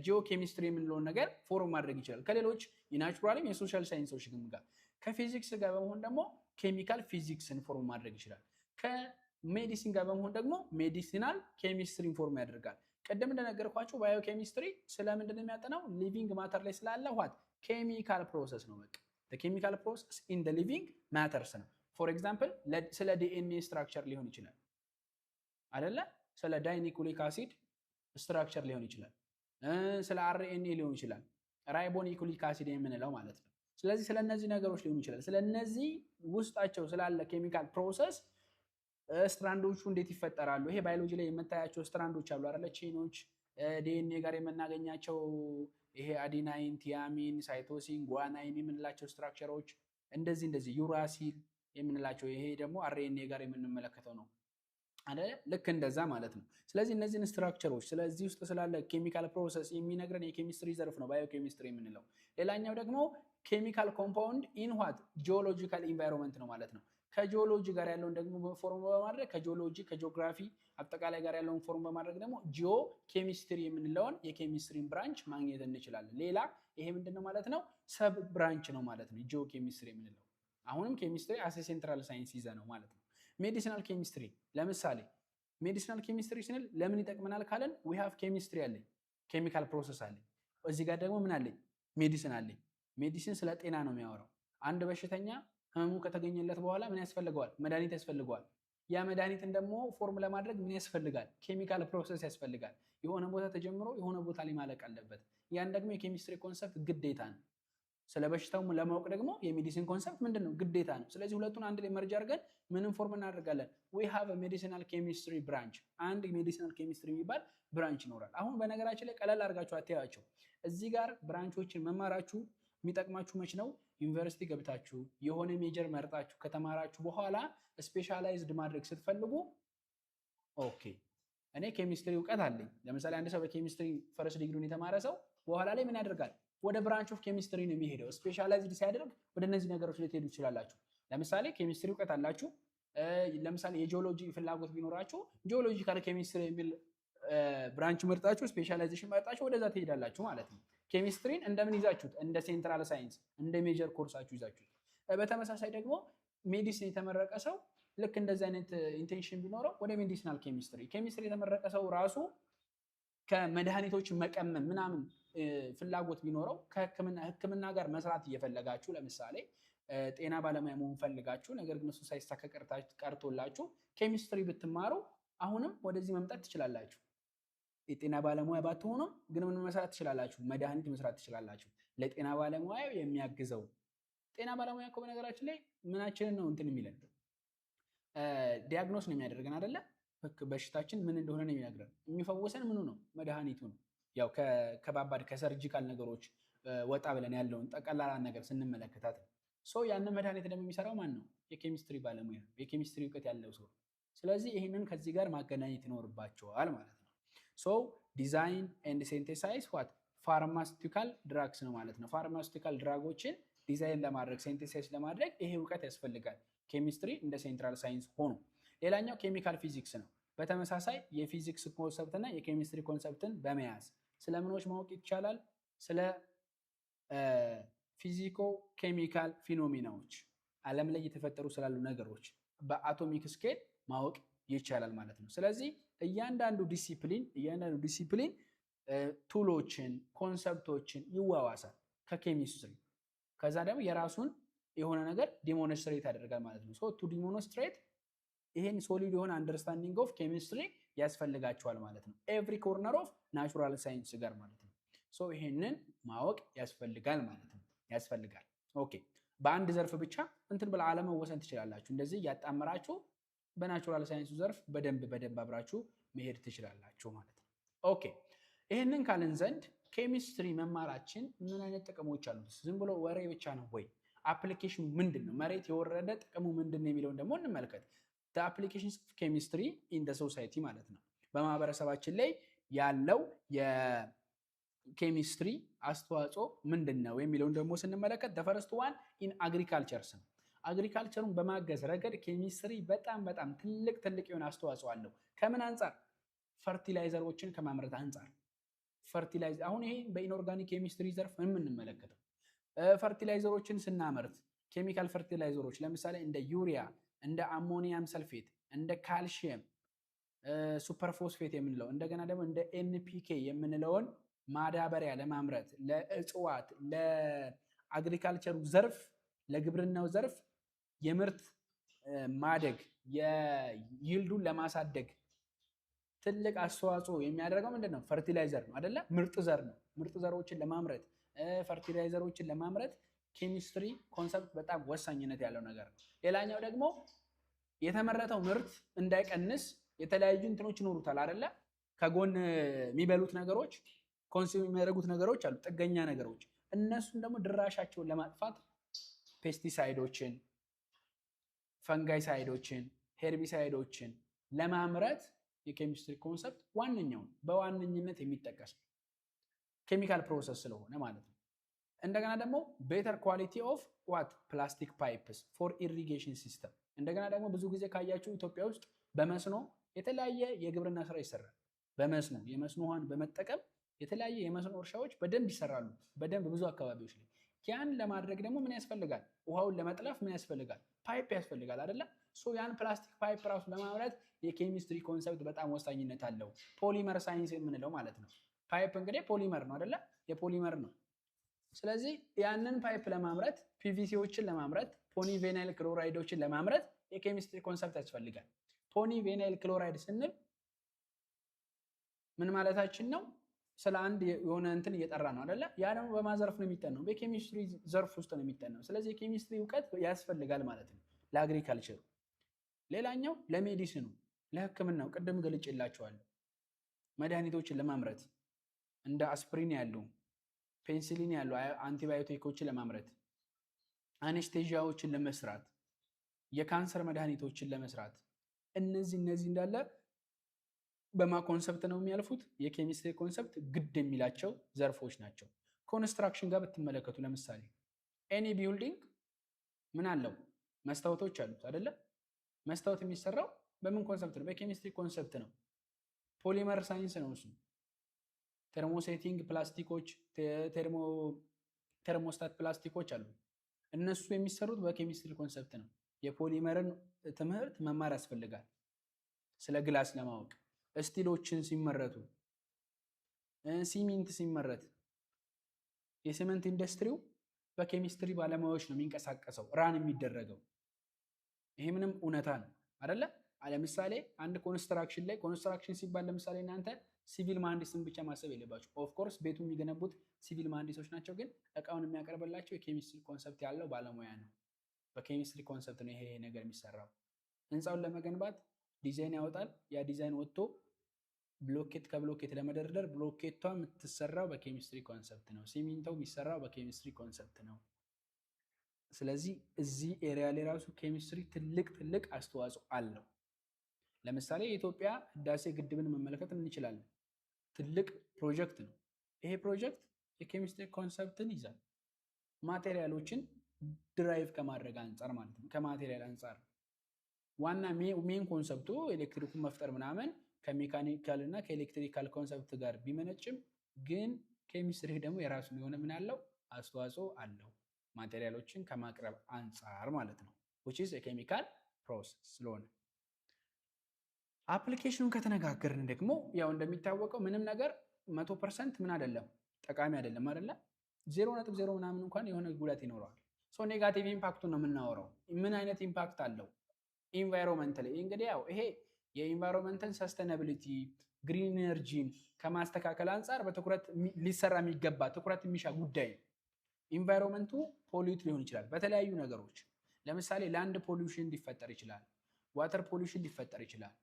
ጂኦኬሚስትሪ የምንለውን ነገር ፎርም ማድረግ ይችላል። ከሌሎች የናቹራልም የሶሻል ሳይንሶች ጋር ከፊዚክስ ጋር በመሆን ደግሞ ኬሚካል ፊዚክስን ፎርም ማድረግ ይችላል። ከሜዲሲን ጋር በመሆን ደግሞ ሜዲሲናል ኬሚስትሪን ፎርም ያደርጋል። ቀደም እንደነገርኳችሁ ባዮኬሚስትሪ ስለምንድን ነው የሚያጠናው? ሊቪንግ ማተር ላይ ስላለ ዋት ኬሚካል ፕሮሰስ ነው። በቃ ኬሚካል ፕሮሰስ ኢን ዘ ሊቪንግ ማተርስ ነው። ፎር ኤግዛምፕል ስለ ዲኤንኤ ስትራክቸር ሊሆን ይችላል አይደለ? ስለ ዳይኒኩሊክ አሲድ ስትራክቸር ሊሆን ይችላል። ስለ አርኤንኤ ሊሆን ይችላል። ራይቦኒኩሊክ አሲድ የምንለው ማለት ነው። ስለዚህ ስለነዚህ ነገሮች ሊሆን ይችላል። ስለነዚህ ውስጣቸው ስላለ ኬሚካል ፕሮሰስ ስትራንዶቹ እንዴት ይፈጠራሉ? ይሄ ባዮሎጂ ላይ የምታያቸው ስትራንዶች አሉ አይደለ? ቼኖች ዲኤንኤ ጋር የምናገኛቸው ይሄ አዲናይን፣ ቲያሚን፣ ሳይቶሲን፣ ጓናይን የምንላቸው ስትራክቸሮች እንደዚህ ዩራሲል የምንላቸው ይሄ ደግሞ አርኤንኤ ጋር የምንመለከተው ነው አይደለ? ልክ እንደዛ ማለት ነው። ስለዚህ እነዚህን ስትራክቸሮች ስለዚህ ውስጥ ስላለ ኬሚካል ፕሮሰስ የሚነግረን የኬሚስትሪ ዘርፍ ነው ባዮኬሚስትሪ የምንለው። ሌላኛው ደግሞ ኬሚካል ኮምፓውንድ ኢን ዋት ጂኦሎጂካል ኢንቫይሮንመንት ነው ማለት ነው። ከጂኦሎጂ ጋር ያለውን ደግሞ ፎርም በማድረግ ከጂኦሎጂ ከጂኦግራፊ አጠቃላይ ጋር ያለውን ፎርም በማድረግ ደግሞ ጂኦ ኬሚስትሪ የምንለውን የኬሚስትሪን ብራንች ማግኘት እንችላለን። ሌላ ይሄ ምንድነው ማለት ነው? ሰብ ብራንች ነው ማለት ነው ጂኦ ኬሚስትሪ የምንለው። አሁንም ኬሚስትሪ አሴ ሴንትራል ሳይንስ ይዘ ነው ማለት ነው። ሜዲሲናል ኬሚስትሪ ለምሳሌ ሜዲሲናል ኬሚስትሪ ስንል ለምን ይጠቅመናል ካለን ዊ ሃቭ ኬሚስትሪ አለኝ፣ ኬሚካል ፕሮሰስ አለኝ። እዚህ ጋር ደግሞ ምን አለኝ? ሜዲሲን አለኝ። ሜዲሲን ስለ ጤና ነው የሚያወራው። አንድ በሽተኛ ህመሙ ከተገኘለት በኋላ ምን ያስፈልገዋል? መድኃኒት ያስፈልገዋል። ያ መድኃኒትን ደግሞ ፎርም ለማድረግ ምን ያስፈልጋል? ኬሚካል ፕሮሰስ ያስፈልጋል። የሆነ ቦታ ተጀምሮ የሆነ ቦታ ላይ ማለቅ አለበት። ያን ደግሞ የኬሚስትሪ ኮንሰፕት ግዴታ ነው። ስለ በሽታው ለማወቅ ደግሞ የሜዲሲን ኮንሰፕት ምንድን ነው? ግዴታ ነው። ስለዚህ ሁለቱን አንድ ላይ መርጅ አድርገን ምንም ፎርም እናደርጋለን? ዊ ሃቭ ሜዲሲናል ኬሚስትሪ ብራንች። አንድ ሜዲሲናል ኬሚስትሪ የሚባል ብራንች ይኖራል። አሁን በነገራችን ላይ ቀለል አድርጋችሁ አትያቸው። እዚህ ጋር ብራንቾችን መማራችሁ የሚጠቅማችሁ መች ነው? ዩኒቨርሲቲ ገብታችሁ የሆነ ሜጀር መርጣችሁ ከተማራችሁ በኋላ ስፔሻላይዝድ ማድረግ ስትፈልጉ ኦኬ እኔ ኬሚስትሪ እውቀት አለኝ። ለምሳሌ አንድ ሰው በኬሚስትሪ ፈርስት ዲግሪውን የተማረ ሰው በኋላ ላይ ምን ያደርጋል? ወደ ብራንች ኦፍ ኬሚስትሪ ነው የሚሄደው። ስፔሻላይዝድ ሲያደርግ ወደ እነዚህ ነገሮች ልትሄዱ ትችላላችሁ። ለምሳሌ ኬሚስትሪ እውቀት አላችሁ። ለምሳሌ የጂኦሎጂ ፍላጎት ቢኖራችሁ ጂኦሎጂካል ኬሚስትሪ የሚል ብራንች መርጣችሁ ስፔሻላይዜሽን መርጣችሁ ወደዛ ትሄዳላችሁ ማለት ነው። ኬሚስትሪን እንደምን ይዛችሁት? እንደ ሴንትራል ሳይንስ እንደ ሜጀር ኮርሳችሁ ይዛችሁት። በተመሳሳይ ደግሞ ሜዲሲን የተመረቀ ሰው ልክ እንደዚህ አይነት ኢንቴንሽን ቢኖረው ወደ ሜዲሲናል ኬሚስትሪ የተመረቀ ሰው ራሱ ከመድኃኒቶች መቀመም ምናምን ፍላጎት ቢኖረው ከህክምና ጋር መስራት እየፈለጋችሁ ለምሳሌ ጤና ባለሙያ መሆን ፈልጋችሁ ነገር ግን እሱ ሳይሳካ ቀርቶላችሁ ኬሚስትሪ ብትማሩ አሁንም ወደዚህ መምጣት ትችላላችሁ። የጤና ባለሙያ ባትሆኑም ግን ምን መስራት ትችላላችሁ? መድኃኒት መስራት ትችላላችሁ። ለጤና ባለሙያው የሚያግዘው ጤና ባለሙያ እኮ በነገራችን ላይ ምናችንን ነው እንትን የሚለን ዲያግኖስ ነው የሚያደርገን አይደለ? በሽታችን ምን እንደሆነ ነው የሚነግረን። የሚፈወሰን ምኑ ነው? መድኃኒቱ ነው። ያው ከባባድ ከሰርጂካል ነገሮች ወጣ ብለን ያለውን ጠቀላላ ነገር ስንመለከታት ሰው ያንን መድኃኒት ደግሞ የሚሰራው ማን ነው? የኬሚስትሪ ባለሙያ፣ የኬሚስትሪ እውቀት ያለው ሰው። ስለዚህ ይህንን ከዚህ ጋር ማገናኘት ይኖርባቸዋል ማለት ነው። ሶ ዲዛይን ኤንድ ሴንቴሳይዝ ዋት ፋርማስቲካል ድራግስ ነው ማለት ነው። ፋርማስቲካል ድራጎችን ዲዛይን ለማድረግ ሴንቴሳይዝ ለማድረግ ይሄ እውቀት ያስፈልጋል። ኬሚስትሪ እንደ ሴንትራል ሳይንስ ሆኖ ሌላኛው ኬሚካል ፊዚክስ ነው። በተመሳሳይ የፊዚክስ ኮንሰፕት እና የኬሚስትሪ ኮንሰፕትን በመያዝ ስለምኖች ማወቅ ይቻላል። ስለ ፊዚኮ ኬሚካል ፊኖሚናዎች ዓለም ላይ የተፈጠሩ ስላሉ ነገሮች በአቶሚክ ስኬል ማወቅ ይቻላል ማለት ነው። ስለዚህ እያንዳንዱ ዲሲፕሊን ቱሎችን ኮንሰፕቶችን ይዋዋሳል ከኬሚስትሪ። ከዛ ደግሞ የራሱን የሆነ ነገር ዲሞንስትሬት ያደርጋል ማለት ነው። ሶ ቱ ዲሞንስትሬት ይሄን ሶሊድ የሆነ አንደርስታንዲንግ ኦፍ ኬሚስትሪ ያስፈልጋቸዋል ማለት ነው። ኤቭሪ ኮርነር ኦፍ ናቹራል ሳይንስ ጋር ማለት ነው። ሶ ይሄንን ማወቅ ያስፈልጋል ማለት ነው። ያስፈልጋል። ኦኬ በአንድ ዘርፍ ብቻ እንትን ብላ አለመወሰን ትችላላችሁ። እንደዚህ ያጣመራችሁ በናቹራል ሳይንሱ ዘርፍ በደንብ አብራችሁ መሄድ ትችላላችሁ ማለት ነው። ኦኬ ይህንን ካልን ዘንድ ኬሚስትሪ መማራችን ምን አይነት ጥቅሞች አሉት? ዝም ብሎ ወሬ ብቻ ነው ወይ? አፕሊኬሽኑ ምንድን ነው? መሬት የወረደ ጥቅሙ ምንድን ነው የሚለውን ደግሞ እንመልከት። አፕሊኬሽንስ ኦፍ ኬሚስትሪ ኢን ዘ ሶሳይቲ ማለት ነው። በማህበረሰባችን ላይ ያለው የኬሚስትሪ አስተዋጽኦ ምንድን ነው የሚለውን ደግሞ ስንመለከት ፈርስት ዋን ኢን አግሪካልቸርስ ነው። አግሪካልቸሩን በማገዝ ረገድ ኬሚስትሪ በጣም ትልቅ የሆነ አስተዋጽኦ አለው። ከምን አንጻር? ፈርቲላይዘሮችን ከማምረት አንጻር። ፈርቲላይዘር አሁን ይሄ በኢንኦርጋኒክ ኬሚስትሪ ዘርፍ የምንመለከተው ፈርቲላይዘሮችን ስናመርት ኬሚካል ፈርቲላይዘሮች ለምሳሌ እንደ ዩሪያ፣ እንደ አሞኒየም ሰልፌት፣ እንደ ካልሽየም ሱፐርፎስፌት የምንለው እንደገና ደግሞ እንደ ኤንፒኬ የምንለውን ማዳበሪያ ለማምረት ለእጽዋት ለአግሪካልቸሩ ዘርፍ ለግብርናው ዘርፍ የምርት ማደግ የይልዱን ለማሳደግ ትልቅ አስተዋጽኦ የሚያደርገው ምንድነው? ፈርቲላይዘር ነው አይደለ? ምርጥ ዘር ነው። ምርጥ ዘሮችን ለማምረት ፈርቲላይዘሮችን ለማምረት ኬሚስትሪ ኮንሰፕት በጣም ወሳኝነት ያለው ነገር ነው። ሌላኛው ደግሞ የተመረተው ምርት እንዳይቀንስ የተለያዩ እንትኖች ይኖሩታል አይደለ? ከጎን የሚበሉት ነገሮች ኮንሱም የሚያደርጉት ነገሮች አሉ፣ ጥገኛ ነገሮች። እነሱን ደግሞ ድራሻቸውን ለማጥፋት ፔስቲሳይዶችን፣ ፈንጋይሳይዶችን፣ ሄርቢሳይዶችን ለማምረት የኬሚስትሪ ኮንሰፕት ዋነኛው በዋነኝነት የሚጠቀስ ኬሚካል ፕሮሰስ ስለሆነ ማለት ነው። እንደገና ደግሞ ቤተር ኳሊቲ ኦፍ ዋት ፕላስቲክ ፓይፕስ ፎር ኢሪጌሽን ሲስተም። እንደገና ደግሞ ብዙ ጊዜ ካያችሁ ኢትዮጵያ ውስጥ በመስኖ የተለያየ የግብርና ስራ ይሰራል። በመስኖ የመስኖ ውሃን በመጠቀም የተለያየ የመስኖ እርሻዎች በደንብ ይሰራሉ፣ በደንብ ብዙ አካባቢዎች ላይ። ያን ለማድረግ ደግሞ ምን ያስፈልጋል? ውሃውን ለመጥለፍ ምን ያስፈልጋል? ፓይፕ ያስፈልጋል አይደለ? ያን ፕላስቲክ ፓይፕ ራሱ ለማምረት የኬሚስትሪ ኮንሰፕት በጣም ወሳኝነት አለው። ፖሊመር ሳይንስ የምንለው ማለት ነው። ፓይፕ እንግዲህ ፖሊመር ነው አይደለ? የፖሊመር ነው። ስለዚህ ያንን ፓይፕ ለማምረት ፒቪሲዎችን ለማምረት ፖሊቬናይል ክሎራይዶችን ለማምረት የኬሚስትሪ ኮንሰፕት ያስፈልጋል። ፖሊቬናይል ክሎራይድ ስንል ምን ማለታችን ነው? ስለ አንድ የሆነ እንትን እየጠራ ነው አይደለ? ያ ደግሞ በማዘርፍ ነው የሚጠናው፣ በኬሚስትሪ ዘርፍ ውስጥ ነው የሚጠናው። ስለዚህ የኬሚስትሪ እውቀት ያስፈልጋል ማለት ነው ለአግሪካልቸሩ። ሌላኛው ለሜዲሲኑ ለሕክምናው ቅድም ገልጬላችኋለሁ። መድኃኒቶችን ለማምረት እንደ አስፕሪን ያሉ ፔንሲሊን ያሉ አንቲባዮቲኮችን ለማምረት አኔስቴዥያዎችን ለመስራት የካንሰር መድኃኒቶችን ለመስራት እነዚህ እንዳለ በማ ኮንሰፕት ነው የሚያልፉት? የኬሚስትሪ ኮንሰፕት ግድ የሚላቸው ዘርፎች ናቸው። ኮንስትራክሽን ጋር ብትመለከቱ ለምሳሌ ኤኒ ቢልዲንግ ምን አለው? መስታወቶች አሉት አይደለ? መስታወት የሚሰራው በምን ኮንሰፕት ነው? በኬሚስትሪ ኮንሰፕት ነው። ፖሊመር ሳይንስ ነው እሱ። ቴርሞሴቲንግ ፕላስቲኮች፣ ቴርሞስታት ፕላስቲኮች አሉ። እነሱ የሚሰሩት በኬሚስትሪ ኮንሰፕት ነው። የፖሊመርን ትምህርት መማር ያስፈልጋል ስለ ግላስ ለማወቅ። ስቲሎችን ሲመረቱ፣ ሲሚንት ሲመረት የሲመንት ኢንዱስትሪው በኬሚስትሪ ባለሙያዎች ነው የሚንቀሳቀሰው ራን የሚደረገው። ይሄ ምንም እውነታ ነው አይደለ? ለምሳሌ አንድ ኮንስትራክሽን ላይ ኮንስትራክሽን ሲባል ለምሳሌ እናንተ ሲቪል መሐንዲስን ብቻ ማሰብ የለባችሁ። ኦፍ ኮርስ ቤቱ የሚገነቡት ሲቪል መሐንዲሶች ናቸው፣ ግን እቃውን የሚያቀርብላቸው የኬሚስትሪ ኮንሰፕት ያለው ባለሙያ ነው። በኬሚስትሪ ኮንሰፕት ነው ይሄ ነገር የሚሰራው። ህንፃውን ለመገንባት ዲዛይን ያወጣል። ያ ዲዛይን ወጥቶ ብሎኬት ከብሎኬት ለመደርደር ብሎኬቷ የምትሰራው በኬሚስትሪ ኮንሰፕት ነው። ሲሚንቶው የሚሰራው በኬሚስትሪ ኮንሰፕት ነው። ስለዚህ እዚህ ኤሪያ ላይ ራሱ ኬሚስትሪ ትልቅ አስተዋጽኦ አለው። ለምሳሌ የኢትዮጵያ ህዳሴ ግድብን መመልከት እንችላለን። ትልቅ ፕሮጀክት ነው። ይሄ ፕሮጀክት የኬሚስትሪ ኮንሰፕትን ይዛል። ማቴሪያሎችን ድራይቭ ከማድረግ አንጻር ማለት ነው። ከማቴሪያል አንጻር ዋና ሜን ኮንሰፕቱ ኤሌክትሪኩን መፍጠር ምናምን ከሜካኒካል እና ከኤሌክትሪካል ኮንሰፕት ጋር ቢመነጭም ግን ኬሚስትሪ ደግሞ የራሱን የሆነ ምን አለው? አስተዋጽኦ አለው ማቴሪያሎችን ከማቅረብ አንጻር ማለት ነው። which is a chemical process ስለሆነ አፕሊኬሽኑን ከተነጋገርን ደግሞ ያው እንደሚታወቀው ምንም ነገር 100% ምን አይደለም ጠቃሚ አይደለም አይደለ? 0.0 ምናምን እንኳን የሆነ ጉዳት ይኖረዋል። ሶ ኔጋቲቭ ኢምፓክቱን ነው የምናወራው። ምን አይነት ኢምፓክት አለው? ኢንቫይሮንመንታሊ እንግዲህ ያው ይሄ የኢንቫይሮንመንታል ሰስተናቢሊቲ ግሪን ኤነርጂን ከማስተካከል አንጻር በትኩረት ሊሰራ የሚገባ ትኩረት የሚሻ ጉዳይ ነው። ኢንቫይሮንመንቱ ፖሊዩት ሊሆን ይችላል በተለያዩ ነገሮች። ለምሳሌ ላንድ ፖሊዩሽን ሊፈጠር ይችላል፣ ዋተር ፖሊዩሽን ሊፈጠር ይችላል፣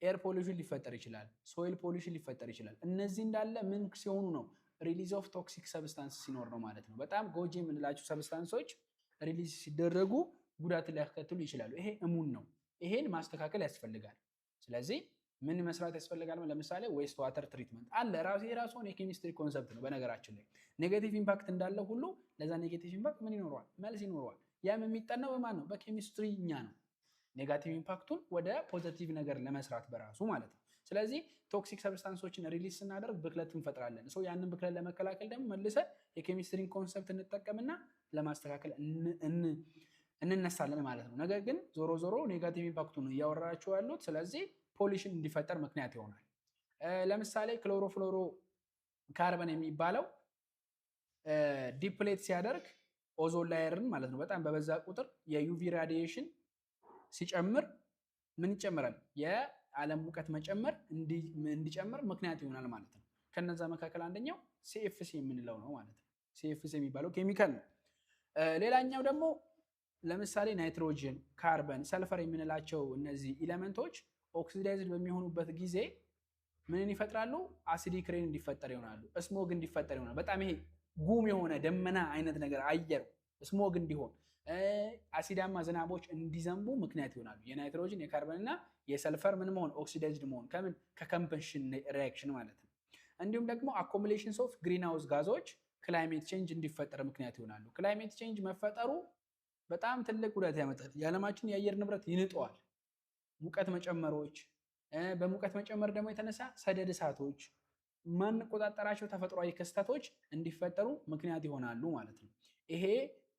ኤር ፖሊሽን ሊፈጠር ይችላል፣ ሶይል ፖሊሽን ሊፈጠር ይችላል። እነዚህ እንዳለ ምን ሲሆኑ ነው? ሪሊዝ ኦፍ ቶክሲክ ሰብስታንስ ሲኖር ነው ማለት ነው። በጣም ጎጂ የምንላቸው ሰብስታንሶች ሪሊዝ ሲደረጉ ጉዳት ሊያስከትሉ ይችላሉ። ይሄ እሙን ነው። ይሄን ማስተካከል ያስፈልጋል። ስለዚህ ምን መስራት ያስፈልጋል? ለምሳሌ ዌስት ዋተር ትሪትመንት አለ። የራሱን የኬሚስትሪ ኮንሰፕት ነው። በነገራችን ላይ ኔጌቲቭ ኢምፓክት እንዳለ ሁሉ ለዛ ኔጌቲቭ ኢምፓክት ምን ይኖረዋል? መልስ ይኖረዋል። ያም የሚጠናው በማን ነው? በኬሚስትሪ እኛ ነው። ኔጋቲቭ ኢምፓክቱን ወደ ፖዚቲቭ ነገር ለመስራት በራሱ ማለት ነው። ስለዚህ ቶክሲክ ሰብስታንሶችን ሪሊዝ ስናደርግ ብክለት እንፈጥራለን። ያንን ብክለት ለመከላከል ደግሞ መልሰን የኬሚስትሪን ኮንሰፕት እንጠቀምና ለማስተካከል እንነሳለን ማለት ነው። ነገር ግን ዞሮ ዞሮ ኔጋቲቭ ኢምፓክቱን እያወራችሁ ያሉት ስለዚህ ፖሊሽን እንዲፈጠር ምክንያት ይሆናል። ለምሳሌ ክሎሮፍሎሮ ካርበን የሚባለው ዲፕሌት ሲያደርግ ኦዞን ላየርን ማለት ነው በጣም በበዛ ቁጥር የዩቪ ራዲዬሽን ሲጨምር ምን ይጨምራል? የዓለም ሙቀት መጨመር እንዲጨምር ምክንያት ይሆናል ማለት ነው። ከነዛ መካከል አንደኛው ሲኤፍሲ የምንለው ነው ማለት ነው። ሲኤፍሲ የሚባለው ኬሚካል ነው። ሌላኛው ደግሞ ለምሳሌ ናይትሮጅን፣ ካርበን፣ ሰልፈር የምንላቸው እነዚህ ኤሌመንቶች ኦክሲዳይዝድ በሚሆኑበት ጊዜ ምንን ይፈጥራሉ? አሲዲክ ሬን እንዲፈጠር ይሆናሉ። ስሞግ እንዲፈጠር ይሆናል። በጣም ይሄ ጉም የሆነ ደመና አይነት ነገር አየር ስሞግ እንዲሆን አሲዳማ ዝናቦች እንዲዘንቡ ምክንያት ይሆናሉ። የናይትሮጅን የካርበን እና የሰልፈር ምን መሆን? ኦክሲዳይዝድ መሆን ከምን ከኮምበሽን ሪአክሽን ማለት ነው። እንዲሁም ደግሞ አኮሙሌሽንስ ኦፍ ግሪንሃውስ ጋዞች ክላይሜት ቼንጅ እንዲፈጠር ምክንያት ይሆናሉ። ክላይሜት ቼንጅ መፈጠሩ በጣም ትልቅ ጉዳት ያመጣል። የዓለማችን የአየር ንብረት ይንጠዋል። ሙቀት መጨመሮች፣ በሙቀት መጨመር ደግሞ የተነሳ ሰደድ እሳቶች፣ ማንቆጣጠራቸው ተፈጥሯዊ ክስተቶች እንዲፈጠሩ ምክንያት ይሆናሉ ማለት ነው። ይሄ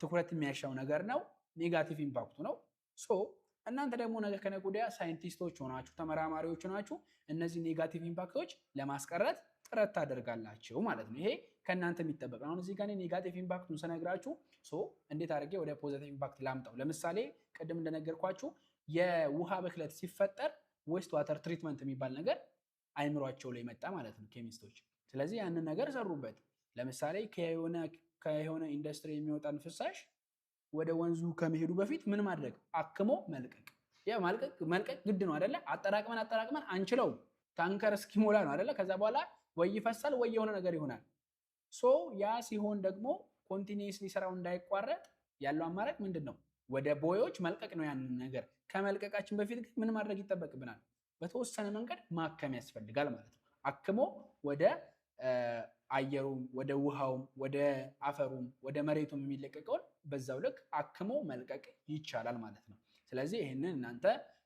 ትኩረት የሚያሻው ነገር ነው። ኔጋቲቭ ኢምፓክቱ ነው። እናንተ ደግሞ ነገ ከነገ ወዲያ ሳይንቲስቶች ሆናችሁ ተመራማሪዎች ሆናችሁ እነዚህ ኔጋቲቭ ኢምፓክቶች ለማስቀረት ጥረት ታደርጋላችሁ ማለት ነው። ይሄ ከእናንተ የሚጠበቅ ነው። አሁን እዚህ ጋር ኔጋቲቭ ኢምፓክቱን ስነግራችሁ እንዴት አድርጌ ወደ ፖዚቲቭ ኢምፓክት ላምጣው? ለምሳሌ ቅድም እንደነገርኳችሁ የውሃ ብክለት ሲፈጠር ዌስት ዋተር ትሪትመንት የሚባል ነገር አይምሯቸው ላይ መጣ ማለት ነው ኬሚስቶች። ስለዚህ ያንን ነገር ሰሩበት። ለምሳሌ ከሆነ ኢንዱስትሪ የሚወጣን ፍሳሽ ወደ ወንዙ ከመሄዱ በፊት ምን ማድረግ? አክሞ መልቀቅ። ያ መልቀቅ ግድ ነው አይደለ? አጠራቅመን አንችለውም። ታንከር እስኪሞላ ነው አይደለ? ከዛ በኋላ ወይ ይፈሳል ወይ የሆነ ነገር ይሆናል። ያ ሲሆን ደግሞ ኮንቲኒየስሊ ስራው እንዳይቋረጥ ያለው አማራጭ ምንድን ነው? ወደ ቦዮች መልቀቅ ነው። ያንን ነገር ከመልቀቃችን በፊት ግን ምን ማድረግ ይጠበቅብናል? በተወሰነ መንገድ ማከም ያስፈልጋል ማለት ነው። አክሞ ወደ አየሩም ወደ ውሃውም ወደ አፈሩም ወደ መሬቱም የሚለቀቀውን በዛው ልክ አክሞ መልቀቅ ይቻላል ማለት ነው። ስለዚህ ይህንን እናንተ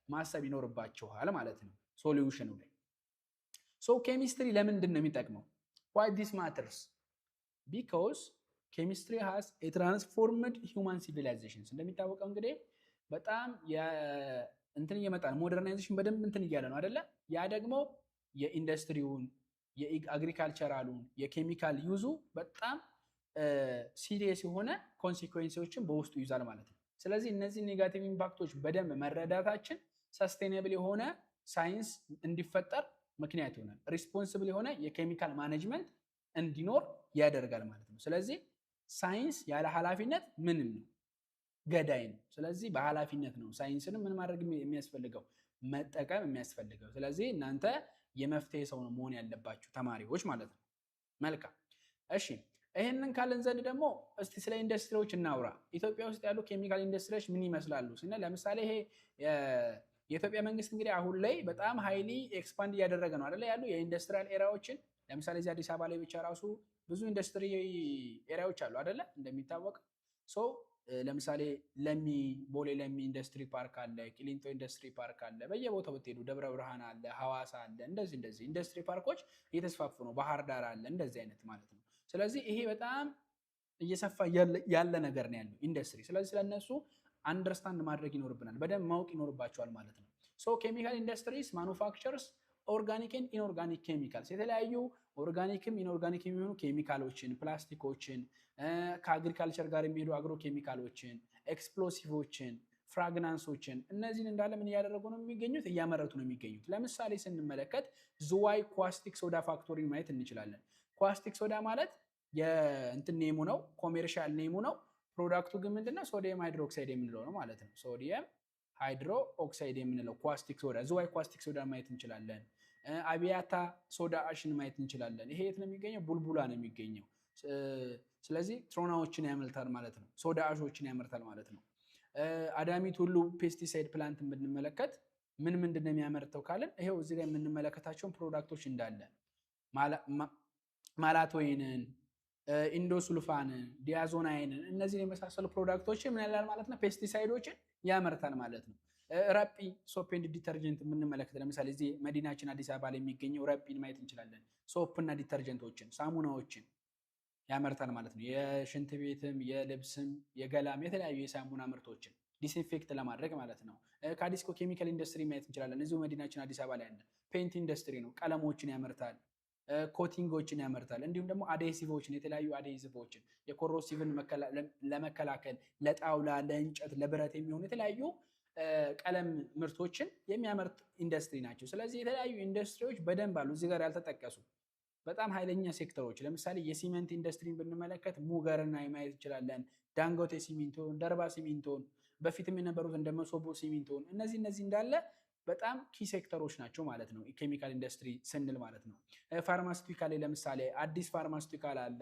ማሰብ ይኖርባችኋል ማለት ነው። ሶሉሽኑ ላይ ኬሚስትሪ ለምንድን ነው የሚጠቅመው? why this matters? because chemistry has a transformed human civilizations። እንደሚታወቀው እንግዲህ በጣም እንትን እየመጣ ነው። ሞደርናይዜሽን በደንብ እንትን እያለ ነው አይደለ? ያ ደግሞ የኢንዱስትሪውን የአግሪካልቸራሉን የኬሚካል ዩዙ በጣም ሲሪየስ የሆነ ኮንሲኩዌንሶችን በውስጡ ይዛል ማለት ነው። ስለዚህ እነዚህ ኔጋቲቭ ኢምፓክቶች በደንብ መረዳታችን ሰስቴኔብል የሆነ ሳይንስ እንዲፈጠር ምክንያት ይሆናል። ሪስፖንሲብል የሆነ የኬሚካል ማኔጅመንት እንዲኖር ያደርጋል ማለት ነው። ስለዚህ ሳይንስ ያለ ኃላፊነት ምንም ነው፣ ገዳይ ነው። ስለዚህ በኃላፊነት ነው ሳይንስንም ምን ማድረግ የሚያስፈልገው? መጠቀም የሚያስፈልገው። ስለዚህ እናንተ የመፍትሄ ሰው ነው መሆን ያለባችሁ ተማሪዎች ማለት ነው። መልካም እሺ፣ ይህንን ካለን ዘንድ ደግሞ እስቲ ስለ ኢንዱስትሪዎች እናውራ። ኢትዮጵያ ውስጥ ያሉ ኬሚካል ኢንዱስትሪዎች ምን ይመስላሉ ስንል ለምሳሌ ይሄ የኢትዮጵያ መንግስት እንግዲህ አሁን ላይ በጣም ሃይሊ ኤክስፓንድ እያደረገ ነው አይደለ? ያሉ የኢንዱስትሪያል ኤሪያዎችን ለምሳሌ እዚህ አዲስ አበባ ላይ ብቻ ራሱ ብዙ ኢንዱስትሪ ኤሪያዎች አሉ አይደለ? እንደሚታወቀው ለምሳሌ ቦሌ ለሚ ኢንዱስትሪ ፓርክ አለ፣ ቂሊንጦ ኢንዱስትሪ ፓርክ አለ፣ በየቦታው ብትሄዱ ደብረ ብርሃን አለ፣ ሐዋሳ አለ። እንደዚህ ኢንዱስትሪ ፓርኮች እየተስፋፉ ነው። ባህር ዳር አለ፣ እንደዚህ አይነት ማለት ነው። ስለዚህ ይሄ በጣም እየሰፋ ያለ ነገር ነው ያለው ኢንዱስትሪ። ስለዚህ ስለነሱ አንደርስታንድ ማድረግ ይኖርብናል፣ በደንብ ማወቅ ይኖርባቸዋል ማለት ነው። ኬሚካል ኢንዱስትሪስ ማኑፋክቸርስ ኦርጋኒክ ኤንድ ኢንኦርጋኒክ ኬሚካልስ፣ የተለያዩ ኦርጋኒክም ኢንኦርጋኒክ የሚሆኑ ኬሚካሎችን፣ ፕላስቲኮችን፣ ከአግሪካልቸር ጋር የሚሄዱ አግሮ ኬሚካሎችን፣ ኤክስፕሎሲቮችን፣ ፍራግናንሶችን እነዚህን እንዳለ ምን እያደረጉ ነው የሚገኙት? እያመረቱ ነው የሚገኙት። ለምሳሌ ስንመለከት ዝዋይ ኳስቲክ ሶዳ ፋክቶሪን ማየት እንችላለን። ኳስቲክ ሶዳ ማለት የእንትን ኔሙ ነው፣ ኮሜርሻል ኔሙ ነው። ፕሮዳክቱ ግን ምንድነው? ሶዲየም ሃይድሮክሳይድ የምንለው ነው ማለት ነው። ሶዲየም ሃይድሮ ኦክሳይድ የምንለው ኳስቲክ ሶዳ፣ ዝዋይ ኳስቲክ ሶዳ ማየት እንችላለን። አብያታ ሶዳ አሽን ማየት እንችላለን። ይሄ የት ነው የሚገኘው? ቡልቡላ ነው የሚገኘው። ስለዚህ ትሮናዎችን ያመርታል ማለት ነው። ሶዳ አሾችን ያመርታል ማለት ነው። አዳሚት ሁሉ ፔስቲሳይድ ፕላንት ብንመለከት ምንድን ነው የሚያመርተው ካለን ይሄው እዚህ ጋር የምንመለከታቸውን ፕሮዳክቶች እንዳለ ማላቶይንን፣ ኢንዶሱልፋንን፣ ዲያዞናይንን እነዚህን የመሳሰሉ ፕሮዳክቶችን ምን ያላል ማለት ነው? ፔስቲሳይዶችን ያመርታል ማለት ነው። ረጲ ሶፕ ኤንድ ዲተርጀንት የምንመለከት ለምሳሌ እዚህ መዲናችን አዲስ አበባ ላይ የሚገኘው ረጲን ማየት እንችላለን። ሶፕና ዲተርጀንቶችን ሳሙናዎችን ያመርታል ማለት ነው። የሽንት ቤትም የልብስም የገላም የተለያዩ የሳሙና ምርቶችን ዲስኢንፌክት ለማድረግ ማለት ነው። ከአዲስኮ ኬሚካል ኢንዱስትሪ ማየት እንችላለን። እዚሁ መዲናችን አዲስ አበባ ላይ ያለ ፔንት ኢንዱስትሪ ነው። ቀለሞችን ያመርታል፣ ኮቲንጎችን ያመርታል። እንዲሁም ደግሞ አዴሲቮችን የተለያዩ አዴሲቮችን የኮሮሲቭን ለመከላከል ለጣውላ፣ ለእንጨት፣ ለብረት የሚሆኑ የተለያዩ ቀለም ምርቶችን የሚያመርት ኢንዱስትሪ ናቸው። ስለዚህ የተለያዩ ኢንዱስትሪዎች በደንብ አሉ እዚህ ጋር ያልተጠቀሱ በጣም ኃይለኛ ሴክተሮች። ለምሳሌ የሲመንት ኢንዱስትሪን ብንመለከት ሙገርና ማየት እንችላለን። ዳንጎቴ ሲሚንቶን፣ ደርባ ሲሚንቶን፣ በፊትም የነበሩት እንደ መሶቦ ሲሚንቶን፣ እነዚህ እንዳለ በጣም ኪ ሴክተሮች ናቸው ማለት ነው። ኬሚካል ኢንዱስትሪ ስንል ማለት ነው። ፋርማስቲካል ለምሳሌ አዲስ ፋርማስቲካል አለ፣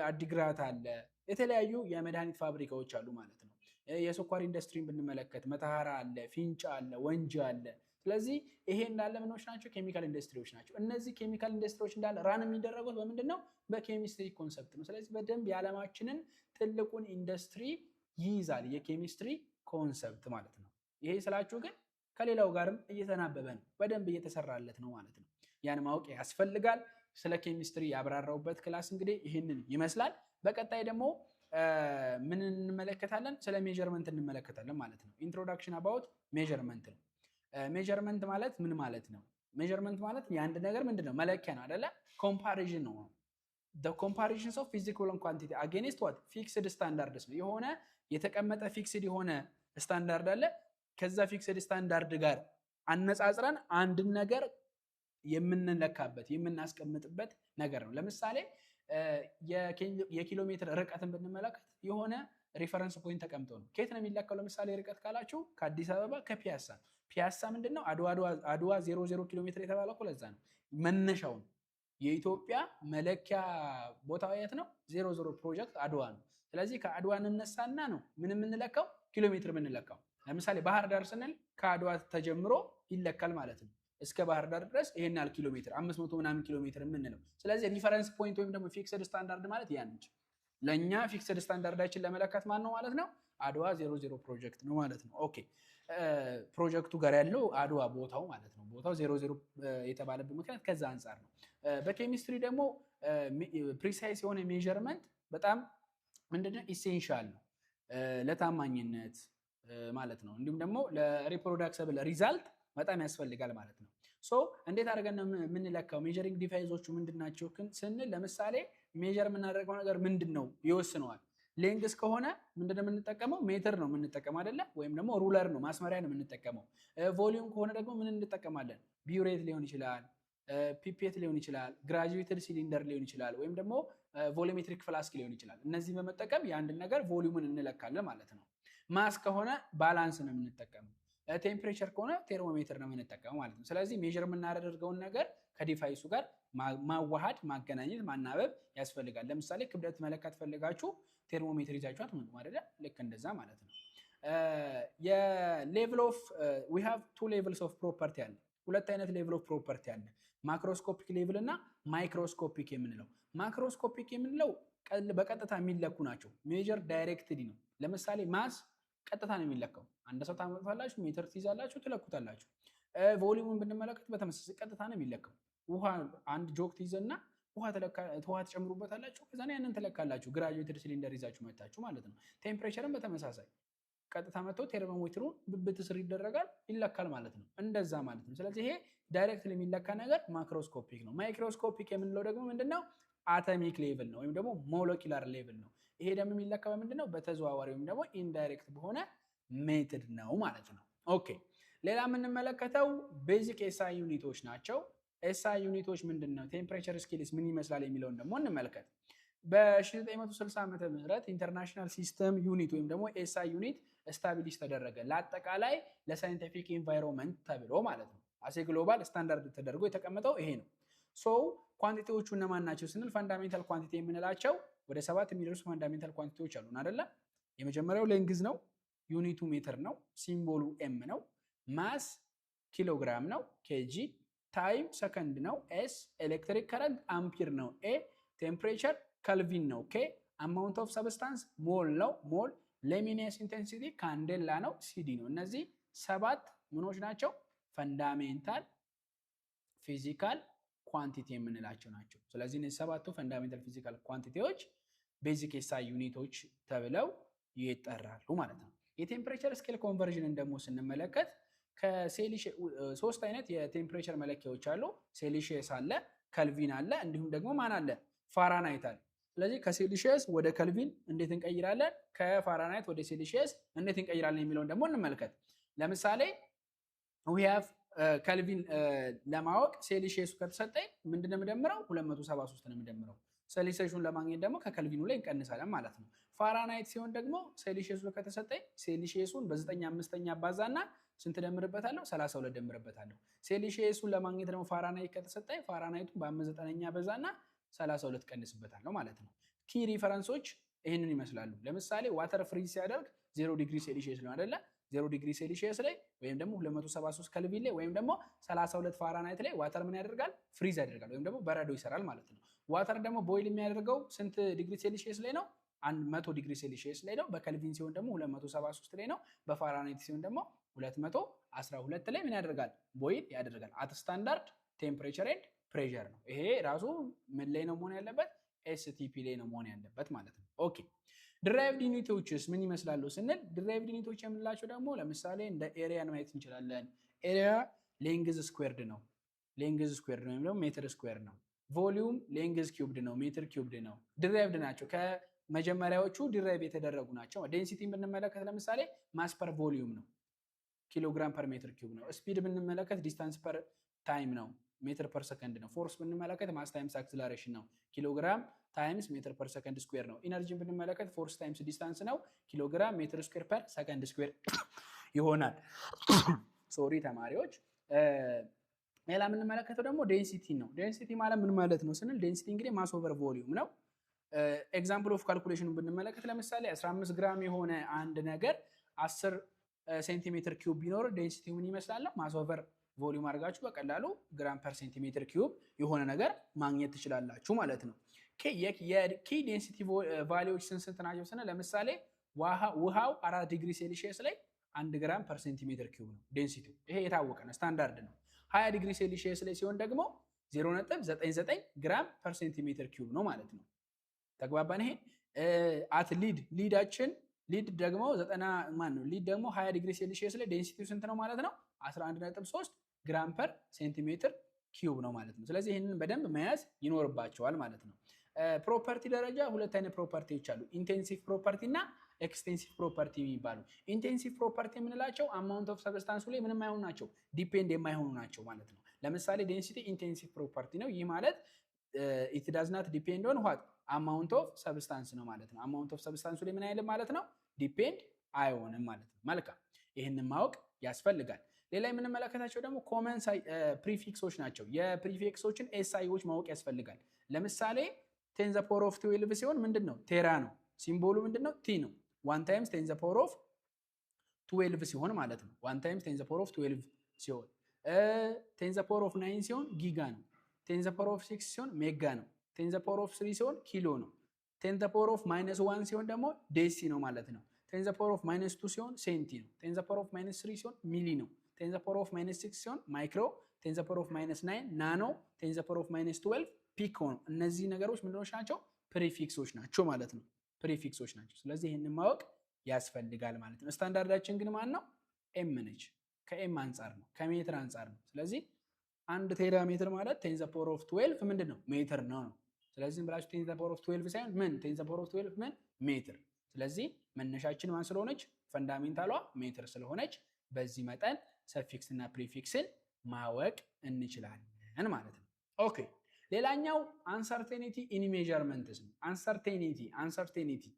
አዲግራት አለ፣ የተለያዩ የመድኃኒት ፋብሪካዎች አሉ ማለት ነው። የስኳር ኢንዱስትሪን ብንመለከት መተሃራ አለ፣ ፊንጫ አለ፣ ወንጂ አለ። ስለዚህ ይሄ እንዳለ ምኖች ናቸው? ኬሚካል ኢንዱስትሪዎች ናቸው። እነዚህ ኬሚካል ኢንዱስትሪዎች እንዳለ ራን የሚደረጉት በምንድን ነው? በኬሚስትሪ ኮንሰፕት ነው። ስለዚህ በደንብ የዓለማችንን ትልቁን ኢንዱስትሪ ይይዛል የኬሚስትሪ ኮንሰፕት ማለት ነው። ይሄ ስላችሁ ግን ከሌላው ጋርም እየተናበበ ነው፣ በደንብ እየተሰራለት ነው ማለት ነው። ያን ማወቅ ያስፈልጋል። ስለ ኬሚስትሪ ያብራራውበት ክላስ እንግዲህ ይህንን ይመስላል። በቀጣይ ደግሞ ምን እንመለከታለን? ስለ ሜዠርመንት እንመለከታለን ማለት ነው። ኢንትሮዳክሽን አባውት ሜዠርመንት ነው። ሜዠርመንት ማለት ምን ማለት ነው? ሜዠርመንት ማለት የአንድ ነገር ምንድነው? መለኪያ ነው አይደለ? ኮምፓሪዥን ነው። the comparisons of physical and quantity against what fixed standards ነው። የሆነ የተቀመጠ ፊክስድ የሆነ ስታንዳርድ አለ። ከዛ ፊክስድ ስታንዳርድ ጋር አነጻጽረን አንድን ነገር የምንለካበት የምናስቀምጥበት ነገር ነው። ለምሳሌ የኪሎ ሜትር ርቀትን ብንመለከት የሆነ ሪፈረንስ ፖይንት ተቀምጦ ነው። ከየት ነው የሚለካው? ለምሳሌ ርቀት ካላችሁ ከአዲስ አበባ ከፒያሳ። ፒያሳ ምንድነው? አድዋ 00 ኪሎ ሜትር የተባለው እኮ ለዛ ነው። መነሻውን የኢትዮጵያ መለኪያ ቦታው የት ነው? 00 ፕሮጀክት አድዋ ነው። ስለዚህ ከአድዋ እንነሳና ነው ምን የምንለካው? ኪሎ ሜትር የምንለካው። ለምሳሌ ባህር ዳር ስንል ከአድዋ ተጀምሮ ይለካል ማለት ነው። እስከ ባህር ዳር ድረስ ይሄን ያህል ኪሎ ሜትር 500 ምናምን ኪሎ ሜትር የምንለው። ስለዚህ ሪፈረንስ ፖይንት ወይም ደግሞ ፊክስድ ስታንዳርድ ማለት ያን እንጂ ለኛ ፊክስድ ስታንዳርዳችን ለመለካት ማን ነው ማለት ነው? አድዋ 00 ፕሮጀክት ነው ማለት ነው። ኦኬ ፕሮጀክቱ ጋር ያለው አድዋ ቦታው ማለት ነው። ቦታው 00 የተባለበት ምክንያት ከዛ አንፃር ነው። በኬሚስትሪ ደግሞ ፕሪሳይስ የሆነ ሜዠርመንት በጣም ምንድነው ኢሴንሻል ነው ለታማኝነት ማለት ነው። እንዲሁም ደግሞ ለሪፕሮዳክሰብል ሪዛልት በጣም ያስፈልጋል ማለት ነው። ሶ እንዴት አድርገን ነው የምንለካው? ሜዠሪንግ ዲቫይሶቹ ምንድናቸው ስንል ለምሳሌ ሜዠር የምናደርገው ነገር ምንድነው ይወስነዋል። ሌንግስ ከሆነ ምንድነው የምንጠቀመው? ሜትር ነው የምንጠቀመው አይደለ? ወይም ደግሞ ሩለር ነው ማስመሪያ ነው የምንጠቀመው። ቮሊዩም ከሆነ ደግሞ ምን እንጠቀማለን? ቢውሬት ሊሆን ይችላል፣ ፒፔት ሊሆን ይችላል፣ ግራጁዌትድ ሲሊንደር ሊሆን ይችላል፣ ወይም ደግሞ ቮሊሜትሪክ ፍላስክ ሊሆን ይችላል። እነዚህ በመጠቀም የአንድ ነገር ቮሊዩምን እንለካለን ማለት ነው። ማስ ከሆነ ባላንስ ነው የምንጠቀመው። ቴምፕሬቸር ከሆነ ቴርሞሜትር ነው የምንጠቀመው ማለት ነው። ስለዚህ ሜዠር የምናደርገውን ነገር ከዲቫይሱ ጋር ማዋሃድ፣ ማገናኘት፣ ማናበብ ያስፈልጋል። ለምሳሌ ክብደት መለካት ፈልጋችሁ ቴርሞሜትር ይዛችሁ አትመጡም አይደለ? ልክ እንደዛ ማለት ነው። የሌቭል ኦፍ we have two levels of property አለ። ሁለት አይነት ሌቭል ኦፍ ፕሮፐርቲ አለ። ማክሮስኮፒክ ሌቭል እና ማይክሮስኮፒክ የምንለው። ማክሮስኮፒክ የምንለው በቀጥታ የሚለኩ ናቸው። ሜዠር ዳይሬክትሊ ነው። ለምሳሌ ማስ ቀጥታ ነው የሚለካው። አንድ ሰው ታመጣላችሁ፣ ሜትር ትይዛላችሁ፣ ትለኩታላችሁ። ቮሊዩምን ብንመለከት በተመሳሳይ ቀጥታ ነው የሚለካው። ውሃ አንድ ጆክ ትይዘና ውሃ ተጨምሩበታላችሁ፣ ከዛ ያንን ትለካላችሁ። ግራጁዌትድ ሲሊንደር ይዛችሁ መጣችሁ ማለት ነው። ቴምፕሬቸርን በተመሳሳይ ቀጥታ መጥቶ ቴርሞሜትሩን ብብት ስር ይደረጋል፣ ይለካል ማለት ነው። እንደዛ ማለት ነው። ስለዚህ ይሄ ዳይሬክትሊ የሚለካ ነገር ማክሮስኮፒክ ነው። ማይክሮስኮፒክ የምንለው ደግሞ ምንድነው? አቶሚክ ሌቭል ነው ወይም ደግሞ ሞለኪላር ሌቭል ነው። ይሄ ደግሞ የሚለካው ምንድነው? በተዘዋዋሪ ወይም ደግሞ ኢንዳይሬክት በሆነ ሜትድ ነው ማለት ነው። ኦኬ ሌላ የምንመለከተው ቤዚክ ኤስአይ ዩኒቶች ናቸው። ኤስአይ ዩኒቶች ምንድነው? ቴምፕሬቸር ስኬልስ ምን ይመስላል የሚለውን ደግሞ እንመልከት። በ1960 ዓመተ ምህረት ኢንተርናሽናል ሲስተም ዩኒት ወይም ደግሞ ኤስአይ ዩኒት ስታብሊሽ ተደረገ። ለአጠቃላይ ለሳይንቲፊክ ኢንቫይሮንመንት ተብሎ ማለት ነው። አሴ ግሎባል ስታንዳርድ ተደርጎ የተቀመጠው ይሄ ነው። ሶ ኳንቲቲዎቹ እነማን ናቸው ስንል ፈንዳሜንታል ኳንቲቲ የምንላቸው ወደ 7 የሚደርሱ ፈንዳሜንታል ኳንቲቲዎች አሉን አይደለ? የመጀመሪያው ሌንግዝ ነው፣ ዩኒቱ ሜትር ነው፣ ሲምቦሉ ኤም ነው፣ ማስ ኪሎግራም ነው፣ ኬጂ፣ ታይም ሰከንድ ነው፣ ኤስ ኤሌክትሪክ ከረንት አምፒር ነው፣ ኤ ቴምፕሬቸር ከልቪን ነው፣ ኬ አማውንት ኦፍ ሰብስታንስ ሞል ነው፣ ሞል ሉሚነስ ኢንቴንሲቲ ካንዴላ ነው፣ ሲዲ ነው። እነዚህ 7 ምኖች ናቸው ፈንዳሜንታል ፊዚካል ኳንቲቲ የምንላቸው ናቸው። ስለዚህ እነዚህ 7ቱ ፈንዳሜንታል ፊዚካል ኳንቲቲዎች ቤዚክ ኤስአይ ዩኒቶች ተብለው ይጠራሉ ማለት ነው። የቴምፕሬቸር ስኬል ኮንቨርዥንን ደግሞ ስንመለከት ሶስት አይነት የቴምፕሬቸር መለኪያዎች አሉ። ሴልሺየስ አለ፣ ከልቪን አለ፣ እንዲሁም ደግሞ ማን አለ? ፋራናይት አለ። ስለዚህ ከሴልሺየስ ወደ ከልቪን እንዴት እንቀይራለን፣ ከፋራናይት ወደ ሴልሺየስ እንዴት እንቀይራለን የሚለውን ደግሞ እንመልከት። ለምሳሌ we have ከልቪን ለማወቅ ሴልሺየሱ ከተሰጠኝ ምንድነው የምደምረው? 273 ነው የምደምረው። ሴልሺየሱን ለማግኘት ደግሞ ከከልቪኑ ላይ እንቀንሳለን ማለት ነው። ፋራናይት ሲሆን ደግሞ ሴልሺየሱ ከተሰጠኝ ሴልሺየሱን በ9/5 አባዛና ስንት ደምርበታለሁ? 32 ደምርበታለሁ። ሴልሺየሱን ለማግኘት ደግሞ ፋራናይት ከተሰጠኝ ፋራናይቱን በ5/9 አባዛና 32 ቀንስበታለሁ ማለት ነው። ኪ ሪፈረንሶች ይህንን ይመስላሉ። ለምሳሌ ዋተር ፍሪዝ ሲያደርግ 0 ዲግሪ ሴልሺየስ ነው አይደለ? 0 ዲግሪ ሴልሺየስ ላይ ወይም ደግሞ 273 ከልቪን ላይ ወይም ደግሞ 32 ፋራናይት ላይ ዋተር ምን ያደርጋል? ፍሪዝ ያደርጋል ወይም ደግሞ በረዶ ይሰራል ማለት ነው። ዋተር ደግሞ ቦይል የሚያደርገው ስንት ዲግሪ ሴልሺየስ ላይ ነው? 100 ዲግሪ ሴልሺየስ ላይ ነው። በከልቪን ሲሆን ደግሞ 273 ላይ ነው። በፋራናይት ሲሆን ደግሞ 212 ላይ ምን ያደርጋል? ቦይል ያደርጋል። አት ስታንዳርድ ቴምፕሬቸር ኤንድ ፕሬሸር ነው። ይሄ ራሱ ምን ላይ ነው መሆን ያለበት? ኤስቲፒ ላይ ነው መሆን ያለበት ማለት ነው። ኦኬ ድራይቭድ ዩኒቶችስ ምን ይመስላሉ ስንል ድራይቭድ ዩኒቶች የምንላቸው ደግሞ ለምሳሌ እንደ ኤሪያን ማየት እንችላለን። ኤሪያ ሌንግዝ ስኩዌርድ ነው። ሌንግዝ ስኩዌርድ ነው ወይም ደግሞ ሜትር ስኩዌርድ ነው። ቮሊዩም ሌንግዝ ኪዩብድ ነው፣ ሜትር ኪዩብድ ነው። ድራይቭድ ናቸው። ከመጀመሪያዎቹ ድራይቭ የተደረጉ ናቸው። ዴንሲቲ ብንመለከት ለምሳሌ ማስ ፐር ቮሊዩም ነው፣ ኪሎግራም ፐር ሜትር ኪዩብ ነው። ስፒድ ብንመለከት ዲስታንስ ፐር ታይም ነው፣ ሜትር ፐር ሰከንድ ነው። ፎርስ ብንመለከት ማስ ታይምስ አክስለሬሽን ነው፣ ኪሎግራም ታይምስ ሜትር ፐር ሰከንድ ስኩዌር ነው። ኢነርጂን ብንመለከት ፎርስ ታይምስ ዲስታንስ ነው፣ ኪሎግራም ሜትር ስኩዌር ፐር ሰከንድ ስኩዌር ይሆናል። ሶሪ ተማሪዎች። ሌላ የምንመለከተው ደግሞ ዴንሲቲ ነው። ዴንሲቲ ማለት ምን ማለት ነው ስንል ዴንሲቲ እንግዲህ ማስ ኦቨር ቮሊዩም ነው። ኤግዛምፕል ኦፍ ካልኩሌሽኑን ብንመለከት ለምሳሌ 15 ግራም የሆነ አንድ ነገር 10 ሴንቲሜትር ኪዩብ ቢኖር ዴንሲቲ ምን ይመስላል? ማስ ኦቨር ቮሊዩም አድርጋችሁ በቀላሉ ግራም ፐር ሴንቲሜትር ኪዩብ የሆነ ነገር ማግኘት ትችላላችሁ ማለት ነው። የኪ ዴንሲቲ ቫሊዎች ስንት ናቸው ስንል ለምሳሌ ውሃው 4 ዲግሪ ሴልሺየስ ላይ 1 ግራም ፐር ሴንቲሜትር ኪዩብ ነው ዴንሲቲው። ይሄ የታወቀ ነው፣ ስታንዳርድ ነው። 20 ዲግሪ ሴልሺየስ ላይ ሲሆን ደግሞ 0.99 ግራም ፐር ሴንቲሜትር ኪዩብ ነው ማለት ነው። ተግባባን? ይሄ አት ሊዳችን ሊድ ደግሞ 20 ዲግሪ ሴልሺየስ ላይ ዴንሲቲው ስንት ነው ማለት ነው? 11.3 ግራም ፐር ሴንቲሜትር ኪዩብ ነው ማለት ነው። ስለዚህ ይህንን በደንብ መያዝ ይኖርባቸዋል ማለት ነው። ፕሮፐርቲ ደረጃ ሁለት አይነት ፕሮፐርቲዎች አሉ፣ ኢንቴንሲቭ ፕሮፐርቲ እና ኤክስቴንሲቭ ፕሮፐርቲ የሚባሉ። ኢንቴንሲቭ ፕሮፐርቲ የምንላቸው አማውንት ኦፍ ሰብስታንሱ ላይ ምንም አይሆኑ ናቸው፣ ዲፔንድ የማይሆኑ ናቸው ማለት ነው። ለምሳሌ ዴንሲቲ ኢንቴንሲቭ ፕሮፐርቲ ነው። ይህ ማለት ኢት ዳዝ ናት ዲፔንድ ኦን ዋት አማውንት ኦፍ ሰብስታንስ ነው ማለት ነው። አማውንት ኦፍ ሰብስታንሱ ላይ ምን አይልም ማለት ነው፣ ዲፔንድ አይሆንም ማለት ነው። መልካም፣ ይህንን ማወቅ ያስፈልጋል። ሌላ የምንመለከታቸው ደግሞ ኮመን ፕሪፊክሶች ናቸው። የፕሪፊክሶችን ኤስአይዎች ማወቅ ያስፈልጋል። ለምሳሌ 10 ዘ ፓወር ኦፍ 12 ሲሆን ምንድን ነው? ቴራ ነው። ሲምቦሉ ምንድን ነው? ቲ ነው። 1 ታይምስ 10 ዘ ፓወር ኦፍ 12 ሲሆን ማለት ነው። 1 ታይምስ 10 ዘ ፓወር ኦፍ 12 ሲሆን 10 ዘ ፓወር ኦፍ 9 ሲሆን ጊጋ ነው። 10 ዘ ፓወር ኦፍ 6 ሲሆን ሜጋ ነው። 10 ዘ ፓወር ኦፍ 3 ሲሆን ኪሎ ነው። 10 ዘ ፓወር ኦፍ -1 ሲሆን ደግሞ ዴሲ ነው ማለት ነው። 10 ዘ ፓወር ኦፍ -2 ሲሆን ሴንቲ ነው። 10 ዘ ፓወር ኦፍ -3 ሲሆን ሚሊ ነው። 10 ዘ ፓወር ኦፍ -6 ሲሆን ማይክሮ፣ 10 ዘ ፓወር ኦፍ -9 ናኖ፣ 10 ዘ ፓወር ኦፍ -12 ፒኮ ነው። እነዚህ ነገሮች ምንድኖች ናቸው? ፕሪፊክሶች ናቸው ማለት ነው። ፕሪፊክሶች ናቸው። ስለዚህ ይህንን ማወቅ ያስፈልጋል ማለት ነው። ስታንዳርዳችን ግን ማን ነው? ኤም ነች። ከኤም አንጻር ነው፣ ከሜትር አንጻር ነው። ስለዚህ 1 ቴራ ሜትር ማለት 10 ዘ ፓወር ኦፍ 12 ምንድን ነው? ሜትር ነው ነው። ስለዚህ ብላችሁ 10 ዘ ፓወር ኦፍ 12 ሳይሆን ምን 10 ዘ ፓወር ኦፍ 12 ምን ሜትር። ስለዚህ መነሻችን ማን ስለሆነች? ፈንዳሜንታሏ ሜትር ስለሆነች በዚህ መጠን ሰፊክስ እና ፕሪፊክስን ማወቅ እንችላለን ማለት ነው። ኦኬ ሌላኛው uncertainty in measurements ነው። uncertainty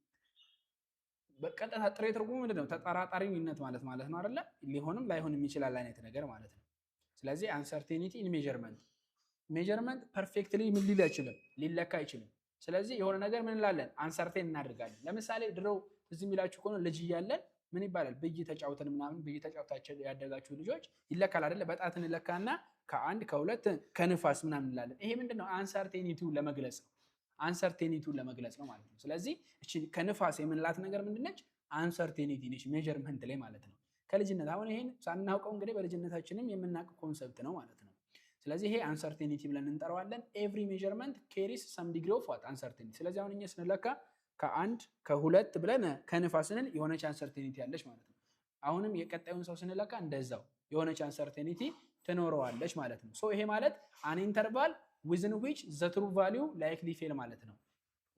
በቀጥታ ጥሬ ትርጉሙ ምንድነው? ተጠራጣሪነት ማለት ነው አይደለ? ሊሆንም ላይሆንም ይችላል አይነት ነገር ማለት ነው። ስለዚህ uncertainty in measurement perfectly ምን ሊል አይችልም፣ ሊለካ አይችልም። ስለዚህ የሆነ ነገር ምን እንላለን? አንሰርቴን እናደርጋለን። ለምሳሌ ድሮ እዚህ የሚላችሁ ከሆነ ልጅ እያለን ምን ይባላል? ብይ ተጫውተን ምናምን ብይ ተጫውታችሁ ያደጋችሁ ልጆች ይለካል አይደለ? በጣት እንለካና ከአንድ ከሁለት ከንፋስ ምናምን እንላለን። ይሄ ምንድነው? አንሰርቴኒቲውን ለመግለጽ ነው። አንሰርቴኒቲውን ለመግለጽ ነው ማለት ነው። ስለዚህ እቺ ከንፋስ የምንላት ነገር ምንድነች? አንሰርቴኒቲ ነች ሜጀርመንት ላይ ማለት ነው። ከልጅነት አሁን ይሄን ሳናውቀው እንግዲህ በልጅነታችንም የምናውቀው ኮንሰፕት ነው ማለት ነው። ስለዚህ ይሄ አንሰርቴኒቲ ብለን እንጠራዋለን። ኤቭሪ ሜጀርመንት ኬሪስ ሰም ዲግሪ ኦፍ ዋት አንሰርቴኒቲ። ስለዚህ አሁን እኛ ስንለካ ከአንድ ከሁለት ብለን ከንፋስንን የሆነች አንሰርቴኒቲ ያለች ማለት ነው። አሁንም የቀጣዩን ሰው ስንለካ እንደዛው የሆነች አንሰርቴኒቲ ትኖረዋለች ማለት ነው። ሶ ይሄ ማለት አን ኢንተርቫል ዊዝን ዊች ዘ ትሩ ቫልዩ ላይክሊ ፌል ማለት ነው።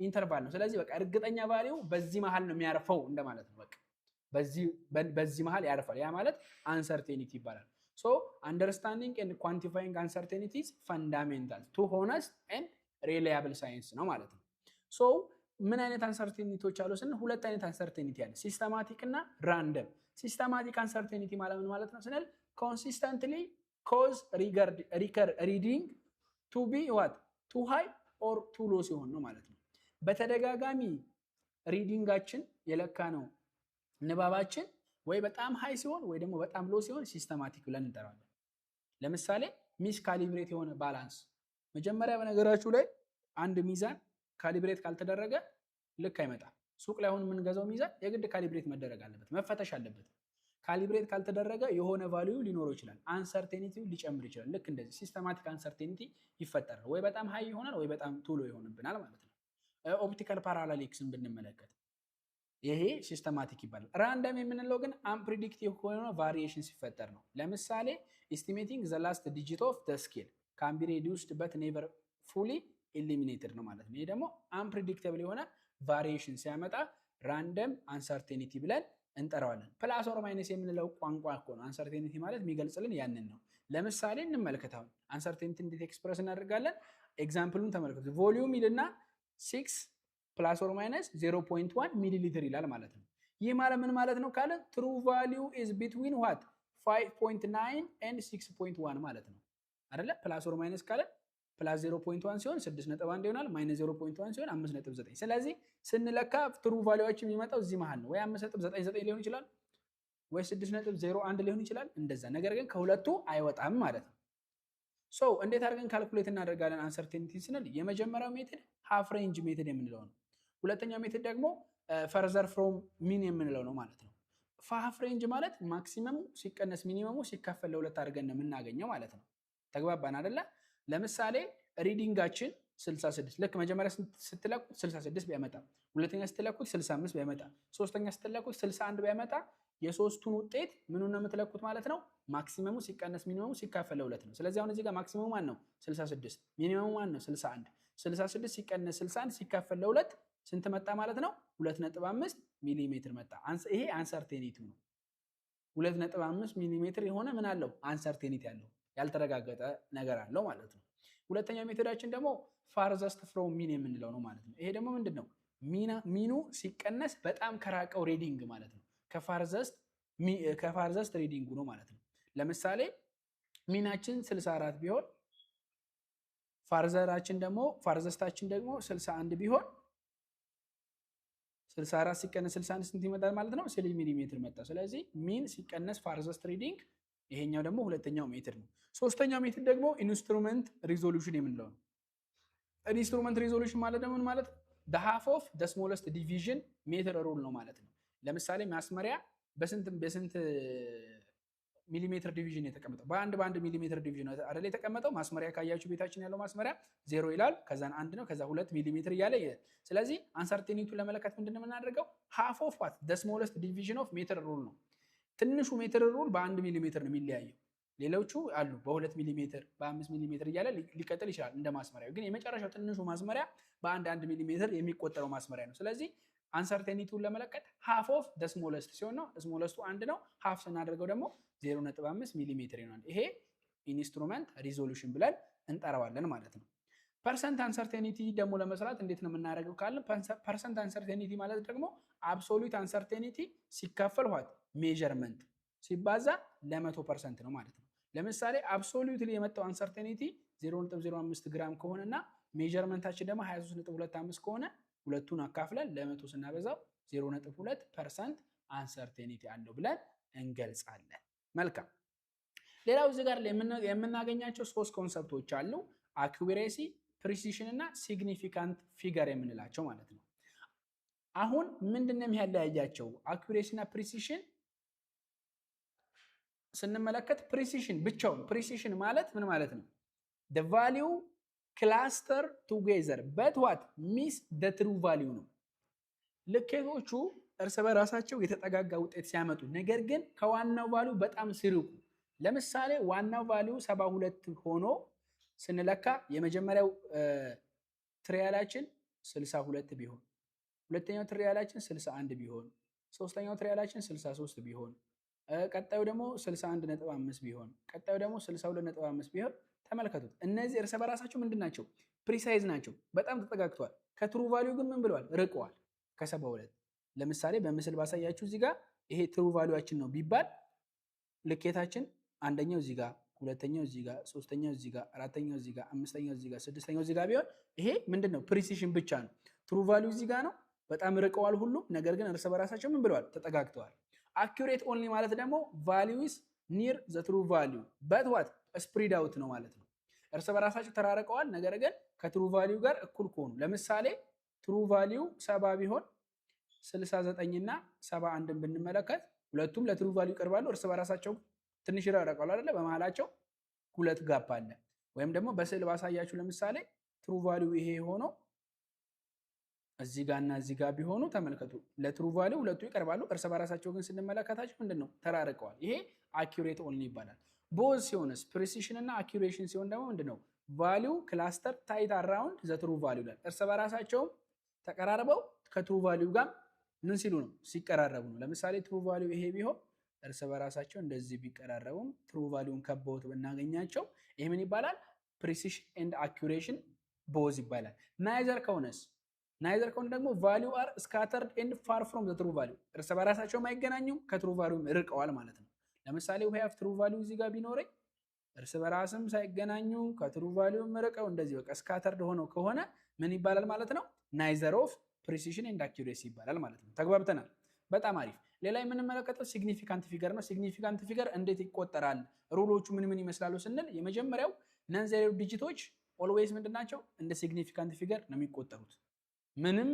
ኢንተርቫል ነው። ስለዚህ በቃ እርግጠኛ ቫልዩ በዚህ መሃል ነው የሚያርፈው እንደማለት ነው። በቃ በዚህ መሃል ያርፋል። ያ ማለት አንሰርቴኒቲ ይባላል። ሶ አንደርስታንዲንግ ኤንድ ኳንቲፋይንግ አንሰርቴኒቲስ ፈንዳሜንታል ቱ ሆነስት ኤንድ ሪላያብል ሳይንስ ነው ማለት ነው። ሶ ምን አይነት አንሰርቴኒቲዎች አሉ ስንል ሁለት አይነት አንሰርቴኒቲ አለ፣ ሲስተማቲክ እና ራንደም። ሲስተማቲክ አንሰርቴኒቲ ማለት ምን ማለት ነው ስንል ኮንሲስተንትሊ ኮዝ ሪዲንግ ቱ ቢ ዋት ቱ ሃይ ኦር ቱ ሎ ሲሆን ነው ማለት ነው። በተደጋጋሚ ሪዲንጋችን የለካ ነው ንባባችን ወይ በጣም ሃይ ሲሆን ወይ ደግሞ በጣም ሎ ሲሆን ሲስተማቲክ ብለን እንጠራዋለን። ለምሳሌ ሚስ ካሊብሬት የሆነ ባላንስ። መጀመሪያ በነገራችሁ ላይ አንድ ሚዛን ካሊብሬት ካልተደረገ ልክ አይመጣም። ሱቅ ላይ አሁን የምንገዛው ሚዛን የግድ ካሊብሬት መደረግ አለበት፣ መፈተሽ አለበት። ካሊብሬት ካልተደረገ የሆነ ቫልዩ ሊኖረው ይችላል፣ አንሰርቴኒቲው ሊጨምር ይችላል። ልክ እንደዚህ ሲስተማቲክ አንሰርቴኒቲ ይፈጠራል። ወይ በጣም ሃይ ይሆናል ወይ በጣም ቶሎ ይሆንብናል ማለት ነው። ኦፕቲካል ፓራላሌክስን ብንመለከት ይሄ ሲስተማቲክ ይባላል። ራንደም የምንለው ግን አንፕሪዲክቲቭ የሆነ ቫሪዬሽን ሲፈጠር ነው። ለምሳሌ ኤስቲሜቲንግ ዘ ላስት ዲጂት ኦፍ ዘ ስኬል ካን ቢ ሪዲዩስድ በት ኔቨር ፉሊ ኢሊሚኔትድ ነው ማለት ነው። ይሄ ደግሞ አንፕሪዲክተብል የሆነ ቫሪዬሽን ሲያመጣ ራንደም አንሰርቴኒቲ ብለን እንጠራዋለን። ፕላስ ኦር ማይነስ የምንለው ቋንቋ እኮ ነው። አንሰርቴኒቲ ማለት የሚገልጽልን ያንን ነው። ለምሳሌ እንመልከት። አሁን አንሰርቴኒቲ እንዴት ኤክስፕረስ እናደርጋለን? ኤግዛምፕሉን ተመልከቱ። ቮሊዩም ይልና 6 ፕላስ ኦር ማይነስ 0.1 ሚሊ ሊትር ይላል ማለት ነው። ይህ ማለት ምን ማለት ነው ካለ ትሩ ቫሊዩ ኢዝ ቢትዊን ዋት 5.9 ኤንድ 6.1 ማለት ነው አይደለ? ፕላስ ኦር ማይነስ ካለ ፕላስ 0.1 ሲሆን 6.1 ይሆናል፣ ማይነስ 0.1 ሲሆን 5.9። ስለዚህ ስንለካ ትሩ ቫሊዩዎች የሚመጣው እዚህ መሃል ነው። ወይ 5.99 ሊሆን ይችላል ወይ 6.01 ሊሆን ይችላል እንደዛ። ነገር ግን ከሁለቱ አይወጣም ማለት ነው። ሶ እንዴት አድርገን ካልኩሌት እናደርጋለን አንሰርቴኒቲ ስንል የመጀመሪያው ሜትድ ሃፍ ሬንጅ ሜትድ የምንለው ነው። ሁለተኛው ሜትድ ደግሞ ፈርዘር ፍሮም ሚን የምንለው ነው ማለት ነው። ሃፍ ሬንጅ ማለት ማክሲመሙ ሲቀነስ ሚኒመሙ ሲካፈል ለሁለት አድርገን ነው የምናገኘው ማለት ነው። ተግባባን አይደለ? ለምሳሌ ሪዲንጋችን 66 ልክ መጀመሪያ ስትለኩት 66 ቢያመጣ፣ ሁለተኛ ስትለኩት 65 ቢያመጣ፣ ሶስተኛ ስትለኩት 61 ቢያመጣ የሶስቱን ውጤት ምኑን ነው የምትለኩት ማለት ነው? ማክሲመሙ ሲቀነስ ሚኒመሙ ሲካፈል ለሁለት ነው። ስለዚህ አሁን እዚህ ጋር ማክሲመሙ ማን ነው? 66። ሚኒመሙ ማን ነው? 61። 66 ሲቀነስ 61 ሲካፈል ለሁለት ስንት መጣ ማለት ነው? 2.5 ሚሊ ሜትር መጣ። ይሄ አንሰርቴኒቲ ነው። 2.5 ሚሊ ሜትር የሆነ ምን አለው? አንሰርቴኒቲ አለው፣ ያልተረጋገጠ ነገር አለው ማለት ነው። ሁለተኛው ሜቶዳችን ደግሞ ፋርዘስት ፍሮም ሚን የምንለው ነው ማለት ነው። ይሄ ደግሞ ምንድነው? ሚኑ ሲቀነስ በጣም ከራቀው ሪዲንግ ማለት ነው። ከፋርዘስት ሪዲንጉ ነው ማለት ነው። ለምሳሌ ሚናችን 64 ቢሆን ፋርዘስታችን ደግሞ 61 ቢሆን 64 ሲቀነስ 61 ስንት ይመጣል ማለት ነው? 3 ሚሊ ሜትር መጣ። ስለዚህ ሚን ሲቀነስ ፋርዘስት ሪዲንግ፣ ይሄኛው ደግሞ ሁለተኛው ሜትር ነው። ሶስተኛው ሜትር ደግሞ ኢንስትሩመንት ሪዞሉሽን የምንለው ነው። ኢንስትሩመንት ሪዞሉሽን ማለት ደግሞ ምን ማለት? the half of the smallest division ሜትር ሩል ነው ማለት ነው። ለምሳሌ ማስመሪያ በስንት ሚሊሜትር ዲቪዥን የተቀመጠው? በአንድ ሚሊሜትር ዲቪዥን አይደል የተቀመጠው? ማስመሪያ ካያችሁ ቤታችን ያለው ማስመሪያ 0 ይላል፣ ከዛ 1 ነው፣ ከዛ 2 ሚሊሜትር እያለ። ስለዚህ አንሰርቴኒቲውን ለመለካት ምንድነው የምናደርገው? half of what the smallest division of ሜትር ሩል ነው። ትንሹ ሜትር ሩል በ1 ሚሊሜትር ነው የሚለያየው። ሌሎቹ አሉ በ2 ሚሊሜትር በ5 ሚሊሜትር እያለ ሊቀጥል ይችላል እንደ ማስመሪያው። ግን የመጨረሻው ትንሹ ማስመሪያ በ1 ሚሊሜትር የሚቆጠረው ማስመሪያ ነው። ስለዚህ አንሰርቴኒቲውን ለመለከት ሃፍ ኦፍ ደ ስሞለስት ሲሆን ነው። ስሞለስቱ 1 ነው። ሃፍ ስናደርገው ደግሞ 0.5 ሚሊሜትር ይሆናል። ይሄ ኢንስትሩመንት ሪዞሉሽን ብለን እንጠራዋለን ማለት ነው። ፐርሰንት አንሰርቴኒቲ ደግሞ ለመስራት እንዴት ነው የምናደርገው ካለ ፐርሰንት አንሰርቴኒቲ ማለት ደግሞ አብሶሉት አንሰርቴኒቲ ሲካፈል ዋት ሜዠርመንት ሲባዛ ለ100% ነው ማለት ነው። ለምሳሌ አብሶሉትሊ የመጣው አንሰርቴኒቲ 0.05 ግራም ከሆነና ሜዠርመንታችን ደግሞ 23.25 ከሆነ ሁለቱን አካፍለን ለ100 ስናበዛው 0.2% አንሰርቴኒቲ አለው ብለን እንገልጻለን። መልካም። ሌላው እዚህ ጋር የምናገኛቸው ሶስት ኮንሰፕቶች አሉ። አኩሬሲ፣ ፕሪሲሽን እና ሲግኒፊካንት ፊገር የምንላቸው ማለት ነው። አሁን ምንድነው የሚያለያያቸው? አኩሬሲ እና ፕሪሲሽን ስንመለከት ፕሪሲሽን ብቻውን ፕሪሲሽን ማለት ምን ማለት ነው? the value cluster together but what miss the true value ነው። ልኬቶቹ እርስ በራሳቸው የተጠጋጋ ውጤት ሲያመጡ ነገር ግን ከዋናው ቫልዩ በጣም ሲርቁ፣ ለምሳሌ ዋናው ቫልዩ 72 ሆኖ ስንለካ የመጀመሪያው ትሪያላችን 62 ቢሆን፣ ሁለተኛው ትሪያላችን 61 ቢሆን፣ ሶስተኛው ትሪያላችን 63 ቢሆን፣ ቀጣዩ ደግሞ 61.5 ቢሆን፣ ቀጣዩ ደግሞ 62.5 ቢሆን ተመልከቱት። እነዚህ እርስ በራሳቸው ምንድን ናቸው? ፕሪሳይዝ ናቸው። በጣም ተጠጋግተዋል። ከትሩ ቫልዩ ግን ምን ብለዋል? ርቀዋል ከ72። ለምሳሌ በምስል ባሳያችሁ እዚህ ጋር ይሄ ትሩ ቫልዩአችን ነው ቢባል ልኬታችን አንደኛው እዚህ ጋር፣ ሁለተኛው እዚህ ጋር፣ ሶስተኛው እዚህ ጋር፣ አራተኛው እዚህ ጋር፣ አምስተኛው እዚህ ጋር፣ ስድስተኛው እዚህ ጋር ቢሆን ይሄ ምንድነው? ፕሪሲሽን ብቻ ነው። ትሩ ቫልዩ እዚህ ጋር ነው። በጣም ርቀዋል ሁሉም፣ ነገር ግን እርስ በራሳቸው ምን ብለዋል? ተጠጋግተዋል። አኩሬት ኦንሊ ማለት ደግሞ ቫልዩ ኢዝ ኒር ዘ ትሩ ቫልዩ በት ዋት ስፕሪድ አውት ነው ማለት ነው። እርስ በራሳቸው ተራርቀዋል፣ ነገር ግን ከትሩ ቫልዩ ጋር እኩል ከሆኑ፣ ለምሳሌ ትሩ ቫልዩ 70 ቢሆን 69 እና 71ን ብንመለከት ሁለቱም ለትሩ ቫልዩ ይቀርባሉ። እርስ በራሳቸው ትንሽ ይራረቃሉ አይደለ? በመሃላቸው ሁለት ጋፕ አለ። ወይም ደግሞ በስዕል ባሳያችሁ ለምሳሌ ትሩ ቫልዩ ይሄ ሆኖ እዚህ ጋር እና እዚህ ጋር ቢሆኑ ተመልከቱ፣ ለትሩ ቫልዩ ሁለቱ ይቀርባሉ። እርስ በራሳቸው ግን ስንመለከታቸው ምንድነው? ተራርቀዋል። ይሄ አኩሬት ኦንሊ ይባላል። ቦዝ ሲሆንስ ፕሪሲሽን እና አኩሬሽን ሲሆን ደግሞ ምንድነው? ቫልዩ ክላስተር ታይት አራውንድ ዘ ትሩ ቫልዩ ይላል። እርስ በራሳቸውም ተቀራርበው ከትሩ ቫልዩ ጋር ምን ሲሉ ነው? ሲቀራረቡ ነው። ለምሳሌ ትሩ ቫልዩ ይሄ ቢሆን እርስ በራሳቸው እንደዚህ ቢቀራረቡም ትሩ ቫልዩን ከበውት ብናገኛቸው ይሄ ምን ይባላል? ፕሪሲሽን ኤንድ አኩሬሽን ቦዝ ይባላል። ናይዘር ከሆነስ? ናይዘር ከሆነ ደግሞ ቫልዩ አር ስካተርድ ኤንድ ፋር ፍሮም ዘ ትሩ ቫልዩ፣ እርስ በራሳቸውም አይገናኙም፣ ከትሩ ቫልዩም ርቀዋል ማለት ነው። ለምሳሌ we have ትሩ ቫልዩ እዚህ ጋር ቢኖረኝ እርስ በራስም ሳይገናኙ ከትሩ ቫልዩም ርቀው እንደዚህ በቃ ስካተርድ ሆነው ከሆነ ምን ይባላል ማለት ነው? ናይዘር ኦፍ ፕሪሲሽን ኤንድ አኩሬሲ ይባላል ማለት ነው። ተግባብተናል? በጣም አሪፍ። ሌላ የምንመለከተው ሲግኒፊካንት ፊገር ነው። ሲግኒፊካንት ፊገር እንዴት ይቆጠራል? ሩሎቹ ምን ምን ይመስላሉ ስንል የመጀመሪያው ነን ዜሮ ዲጂቶች ኦልዌይስ ምንድናቸው? እንደ ሲግኒፊካንት ፊገር ነው የሚቆጠሩት። ምንም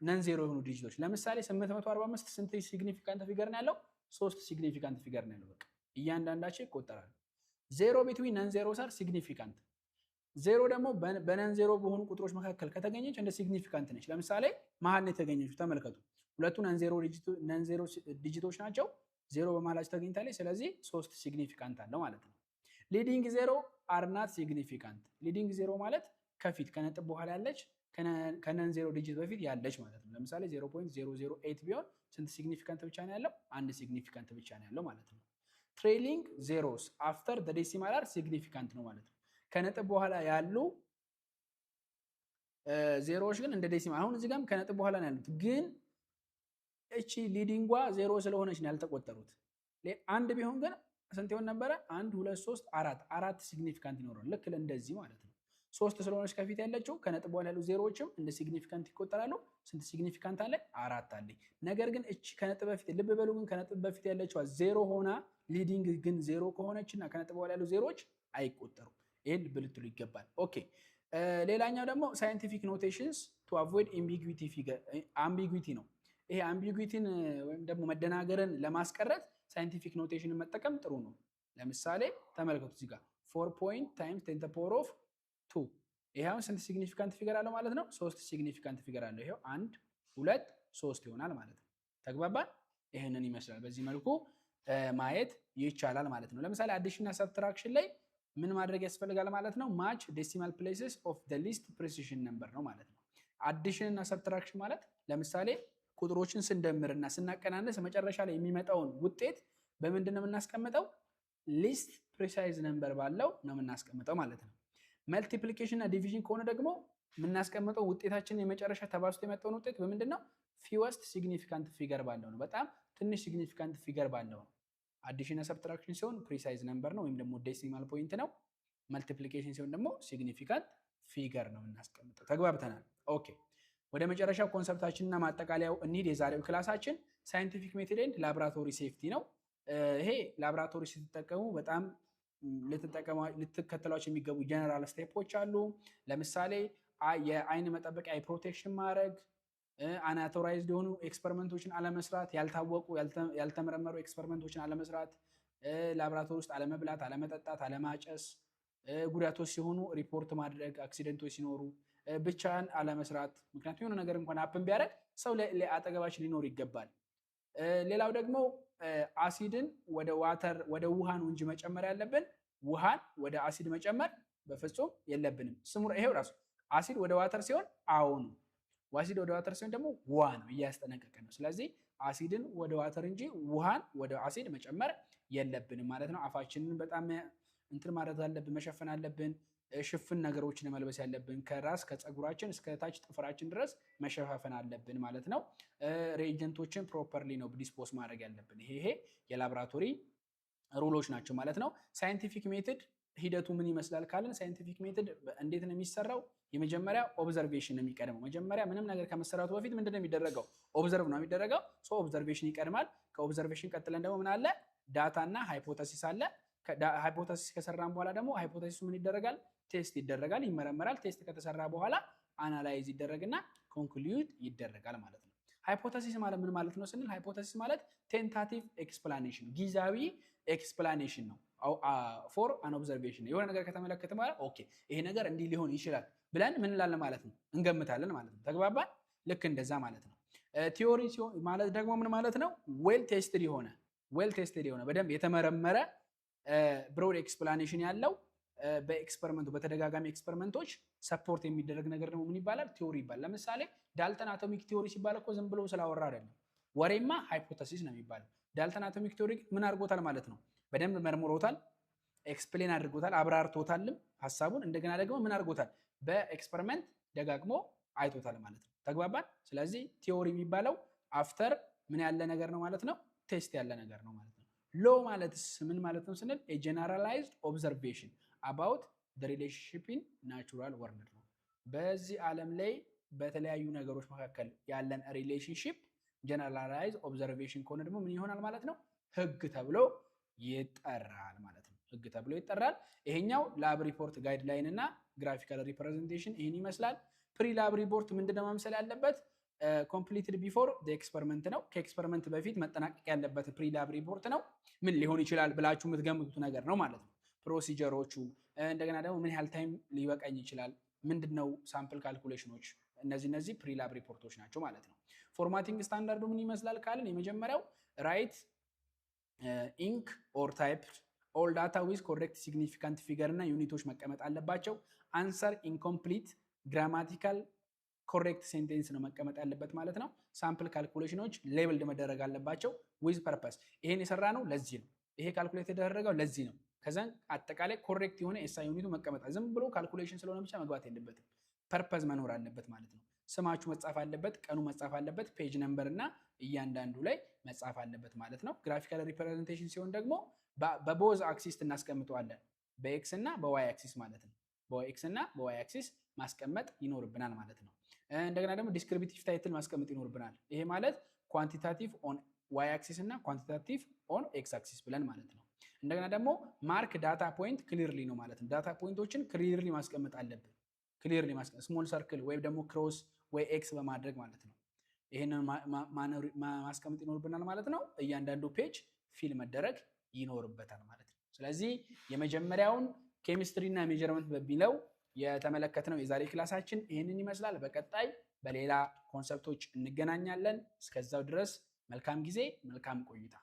ነን ዜሮ የሆኑ ዲጂቶች ለምሳሌ 845 ስንት ሲግኒፊካንት ፊገር ነው ያለው? 3 ሲግኒፊካንት ፊገር ነው ያለው። በቃ እያንዳንዳቸው ይቆጠራሉ። ዜሮ ቢትዊን ነን ዜሮ ሳር ሲግኒፊካንት፣ ዜሮ ደግሞ በነን ዜሮ በሆኑ ቁጥሮች መካከል ከተገኘች እንደ ሲግኒፊካንት ነች። ለምሳሌ መሀል ነው የተገኘችው። ተመልከቱ፣ ሁለቱ ነን ዜሮ ዲጂቶች ናቸው። ዜሮ በመሀላቸው ተገኝታለች። ስለዚህ 3 ሲግኒፊካንት አለው ማለት ነው። ሊዲንግ ዜሮ አር ናት ሲግኒፊካንት። ሊዲንግ ዜሮ ማለት ከፊት ከነጥብ በኋላ ያለች ከነን ዜሮ ዲጂት በፊት ያለች ማለት ነው። ለምሳሌ 0.008 ቢሆን ስንት ሲግኒፊካንት ብቻ ነው ያለው? አንድ ሲግኒፊካንት ብቻ ነው ያለው ማለት ነው። ትሬሊንግ ዜሮስ አፍተር ዘ ዴሲማል አር ሲግኒፊካንት ነው ማለት ነው። ከነጥብ በኋላ ያሉ ዜሮዎች ግን እንደ ዴሲማል፣ አሁን እዚህ ጋርም ከነጥብ በኋላ ነው ያሉት፣ ግን እቺ ሊዲንጓ ዜሮ ስለሆነች ነው ያልተቆጠሩት። አንድ ቢሆን ግን ስንት ይሆን ነበረ? 1 2 3 4 ሲግኒፊካንት ይኖራል። ልክ እንደዚህ ማለት ነው። 3 ስለሆነች ከፊት ያለችው ከነጥብ በኋላ ያሉ ዜሮዎችም እንደ ሲግኒፊካንት ይቆጠራሉ። ስንት ሲግኒፊካንት አለ? 4 አለ። ነገር ግን እቺ ከነጥብ በፊት ልብ በሉ፣ ግን ከነጥብ በፊት ያለችው ዜሮ ሆና ሊዲንግ ግን ዜሮ ከሆነችና ከነጥብ በኋላ ያሉ ዜሮዎች አይቆጠሩም። ይሄን ልብ ልትሉ ይገባል። ኦኬ። ሌላኛው ደግሞ ሳይንቲፊክ ኖቴሽንስ ቱ አቮይድ አምቢጉዊቲ ነው። ይሄ አምቢጉዊቲን ወይም ደግሞ መደናገርን ለማስቀረት ሳይንቲፊክ ኖቴሽንን መጠቀም ጥሩ ነው። ለምሳሌ ተመልከቱ እዚህ ጋር 4 ፖይንት ታይምስ 10 ፓወር ኦፍ 2። ይሄው ስንት ሲግኒፊካንት ፊገር አለው ማለት ነው? 3 ሲግኒፊካንት ፊገር አለው። ይሄው 1 2 3 ይሆናል ማለት ነው። ተግባባን? ይሄንን ይመስላል። በዚህ መልኩ ማየት ይቻላል ማለት ነው። ለምሳሌ አዲሽን እና ሰብትራክሽን ላይ ምን ማድረግ ያስፈልጋል ማለት ነው? ማች ዴሲማል ፕሌስስ ኦፍ ዘ ሊስት ፕሪሲሽን ነምበር ነው ማለት ነው። አዲሽን እና ሰብትራክሽን ማለት ለምሳሌ ቁጥሮችን ስንደምርና ስናቀናነስ መጨረሻ ላይ የሚመጣውን ውጤት በምንድን ነው የምናስቀምጠው? ሊስት ፕሪሳይዝ ነምበር ባለው ነው የምናስቀምጠው ማለት ነው። መልቲፕሊኬሽን እና ዲቪዥን ከሆነ ደግሞ የምናስቀምጠው ውጤታችንን የመጨረሻ ተባዝቶ የመጣውን ውጤት በምንድን ነው? ፊወስት ሲግኒፊካንት ፊገር ባለው ነው። በጣም ትንሽ ሲግኒፊካንት ፊገር ባለው ነው። አዲሽን እና ሰብትራክሽን ሲሆን ፕሪሳይዝ ነምበር ነው ወይም ደግሞ ዴሲማል ፖይንት ነው። መልቲፕሊኬሽን ሲሆን ደግሞ ሲግኒፊካንት ፊገር ነው የምናስቀምጠው። ተግባብተናል? ኦኬ። ወደ መጨረሻው ኮንሰፕታችንና ማጠቃለያው እንሂድ። የዛሬው ክላሳችን ሳይንቲፊክ ሜቶድ ኤንድ ላቦራቶሪ ሴፍቲ ነው። ይሄ ላቦራቶሪ ስትጠቀሙ በጣም ልትከተሏቸው የሚገቡ ጀነራል ስቴፖች አሉ። ለምሳሌ የአይን መጠበቂያ አይ ፕሮቴክሽን ማድረግ፣ አናቶራይዝድ የሆኑ ኤክስፐሪመንቶችን አለመስራት፣ ያልታወቁ ያልተመረመሩ ኤክስፐሪመንቶችን አለመስራት፣ ላቦራቶሪ ውስጥ አለመብላት፣ አለመጠጣት፣ አለማጨስ፣ ጉዳቶች ሲሆኑ ሪፖርት ማድረግ፣ አክሲደንቶች ሲኖሩ ብቻን አለመስራት። ምክንያቱም የሆነ ነገር እንኳን አፕን ቢያደርግ ሰው አጠገባችን ሊኖር ይገባል። ሌላው ደግሞ አሲድን ወደ ውሃ ነው እንጂ መጨመር ያለብን ውሃን ወደ አሲድ መጨመር በፍጹም የለብንም። ስሙ ይሄው ራሱ አሲድ ወደ ዋተር ሲሆን አዎ ነው። አሲድ ወደ ዋተር ሲሆን ደግሞ ውሃ ነው፣ እያስጠነቀቀ ነው። ስለዚህ አሲድን ወደ ዋተር እንጂ ውሃን ወደ አሲድ መጨመር የለብንም ማለት ነው። አፋችንን በጣም እንትን ማለት አለብን፣ መሸፈን አለብን። ሽፍን ነገሮችን መልበስ ያለብን ከራስ ከፀጉራችን እስከ ታች ጥፍራችን ድረስ መሸፋፈን አለብን ማለት ነው። ሬጀንቶችን ፕሮፐርሊ ነው ዲስፖስ ማድረግ ያለብን። ይሄ የላቦራቶሪ ሩሎች ናቸው ማለት ነው። ሳይንቲፊክ ሜትድ ሂደቱ ምን ይመስላል ካልን፣ ሳይንቲፊክ ሜትድ እንዴት ነው የሚሰራው? የመጀመሪያ ኦብዘርቬሽን ነው የሚቀድመው። መጀመሪያ ምንም ነገር ከመሰራቱ በፊት ምንድን ነው የሚደረገው? ኦብዘርቭ ነው የሚደረገው። ኦብዘርቬሽን ይቀድማል። ከኦብዘርቬሽን ቀጥለን ደግሞ ምን አለ? ዳታ እና ሃይፖተሲስ አለ። ሃይፖተሲስ ከሰራን በኋላ ደግሞ ሃይፖተሲሱ ምን ይደረጋል? ቴስት ይደረጋል፣ ይመረመራል። ቴስት ከተሰራ በኋላ አናላይዝ ይደረግና ኮንክሉድ ይደረጋል ማለት ነው። ሃይፖተሲስ ማለት ምን ማለት ነው ስንል፣ ሃይፖተሲስ ማለት ቴንታቲቭ ኤክስፕላኔሽን፣ ጊዜያዊ ኤክስፕላኔሽን ነው ፎር አን ኦብዘርቬሽን። የሆነ ነገር ከተመለከተ ማለት ኦኬ ይሄ ነገር እንዲህ ሊሆን ይችላል ብለን ምን እንላለን ማለት ነው? እንገምታለን ማለት ነው። ተግባባን? ልክ እንደዛ ማለት ነው። ቲዮሪ ማለት ደግሞ ምን ማለት ነው? ዌል ቴስትድ የሆነ በደንብ የተመረመረ ብሮድ ኤክስፕላኔሽን ያለው በኤክስፐሪመንቱ በተደጋጋሚ ኤክስፐሪመንቶች ሰፖርት የሚደረግ ነገር ደግሞ ምን ይባላል? ቲዮሪ ይባላል። ለምሳሌ ዳልተን አቶሚክ ቲዮሪ ሲባል እኮ ዝም ብሎ ስላወራ አይደለም። ወሬማ ሃይፖተሲስ ነው የሚባለው። ዳልተን አቶሚክ ቲዮሪ ምን አድርጎታል ማለት ነው? በደንብ መርምሮታል፣ ኤክስፕሌን አድርጎታል፣ አብራርቶታልም ሀሳቡን። እንደገና ደግሞ ምን አድርጎታል? በኤክስፐሪመንት ደጋግሞ አይቶታል ማለት ነው። ተግባባን? ስለዚህ ቲዮሪ የሚባለው አፍተር ምን ያለ ነገር ነው ማለት ነው? ቴስት ያለ ነገር ነው ማለት ነው። ሎ ማለትስ ምን ማለት ነው ስንል ጀነራላይዝድ ኦብዘርቬሽን አባውት ሪሌሽንሺፕ ኢን ናቹራል ወርልድ ነው። በዚህ ዓለም ላይ በተለያዩ ነገሮች መካከል ያለን ሪሌሽንሺፕ ጀነራላይዝ ኦብዘርቬሽን ከሆነ ደግሞ ምን ይሆናል ማለት ነው? ህግ ተብሎ ይጠራል ማለት ነው። ህግ ተብሎ ይጠራል። ይሄኛው ላብ ሪፖርት ጋይድ ላይን እና ግራፊካል ሪፕሬዘንቴሽን ይህን ይመስላል። ፕሪ ላብ ሪፖርት ምንድነው መምሰል ያለበት? ኮምፕሊትድ ቢፎር ኤክስፐሪመንት ነው። ከኤክስፐሪመንት በፊት መጠናቀቅ ያለበት ፕሪ ላብ ሪፖርት ነው። ምን ሊሆን ይችላል ብላችሁ የምትገምቱት ነገር ነው ማለት ነው። ፕሮሲጀሮቹ፣ እንደገና ደግሞ ምን ያህል ታይም ሊበቃኝ ይችላል፣ ምንድነው ሳምፕል ካልኩሌሽኖች፣ እነዚህ ፕሪ ላብ ሪፖርቶች ናቸው ማለት ነው። ፎርማቲንግ ስታንዳርዱ ምን ይመስላል ካልን፣ የመጀመሪያው ራይት ኢንክ ኦር ታይፕ ኦል ዳታ ዊዝ ኮሬክት ሲግኒፊካንት ፊገር እና ዩኒቶች መቀመጥ አለባቸው። አንሰር ኢንኮምፕሊት ግራማቲካል ኮሬክት ሴንቴንስ ነው መቀመጥ ያለበት ማለት ነው። ሳምፕል ካልኩሌሽኖች ሌብልድ መደረግ አለባቸው ዊዝ ፐርፐስ። ይሄን የሰራ ነው ለዚህ ነው፣ ይሄ ካልኩሌት የተደረገው ለዚህ ነው። ከዛን አጠቃላይ ኮሬክት የሆነ ኤስአይ ዩኒቱ መቀመጥ፣ ዝም ብሎ ካልኩሌሽን ስለሆነ ብቻ መግባት የለበትም። ፐርፐዝ መኖር አለበት ማለት ነው። ስማችሁ መጻፍ አለበት፣ ቀኑ መጻፍ አለበት፣ ፔጅ ነምበር እና እያንዳንዱ ላይ መጻፍ አለበት ማለት ነው። ግራፊካል ሪፕሬዘንቴሽን ሲሆን ደግሞ በቦዝ አክሲስ እናስቀምጠዋለን፣ በኤክስ እና በዋይ አክሲስ ማለት ነው። በኤክስ እና በዋይ አክሲስ ማስቀመጥ ይኖርብናል ማለት ነው። እንደገና ደግሞ ዲስክሪፕቲቭ ታይትል ማስቀመጥ ይኖርብናል። ይሄ ማለት ኳንቲታቲቭ ኦን ዋይ አክሲስ እና ኳንቲታቲቭ ኦን ኤክስ አክሲስ ብለን ማለት ነው። እንደገና ደግሞ ማርክ ዳታ ፖይንት ክሊርሊ ነው ማለት ነው። ዳታ ፖይንቶችን ክሊርሊ ማስቀመጥ አለብን። ክሊርሊ ማስቀመጥ ስሞል ሰርክል ወይም ደግሞ ክሮስ ወይ ኤክስ በማድረግ ማለት ነው። ይሄንን ማስቀመጥ ይኖርብናል ማለት ነው። እያንዳንዱ ፔጅ ፊል መደረግ ይኖርበታል ማለት ነው። ስለዚህ የመጀመሪያውን ኬሚስትሪ እና ሜጀርመንት በሚለው የተመለከትነው የዛሬ ክላሳችን ይህንን ይመስላል። በቀጣይ በሌላ ኮንሰፕቶች እንገናኛለን። እስከዛው ድረስ መልካም ጊዜ፣ መልካም ቆይታ።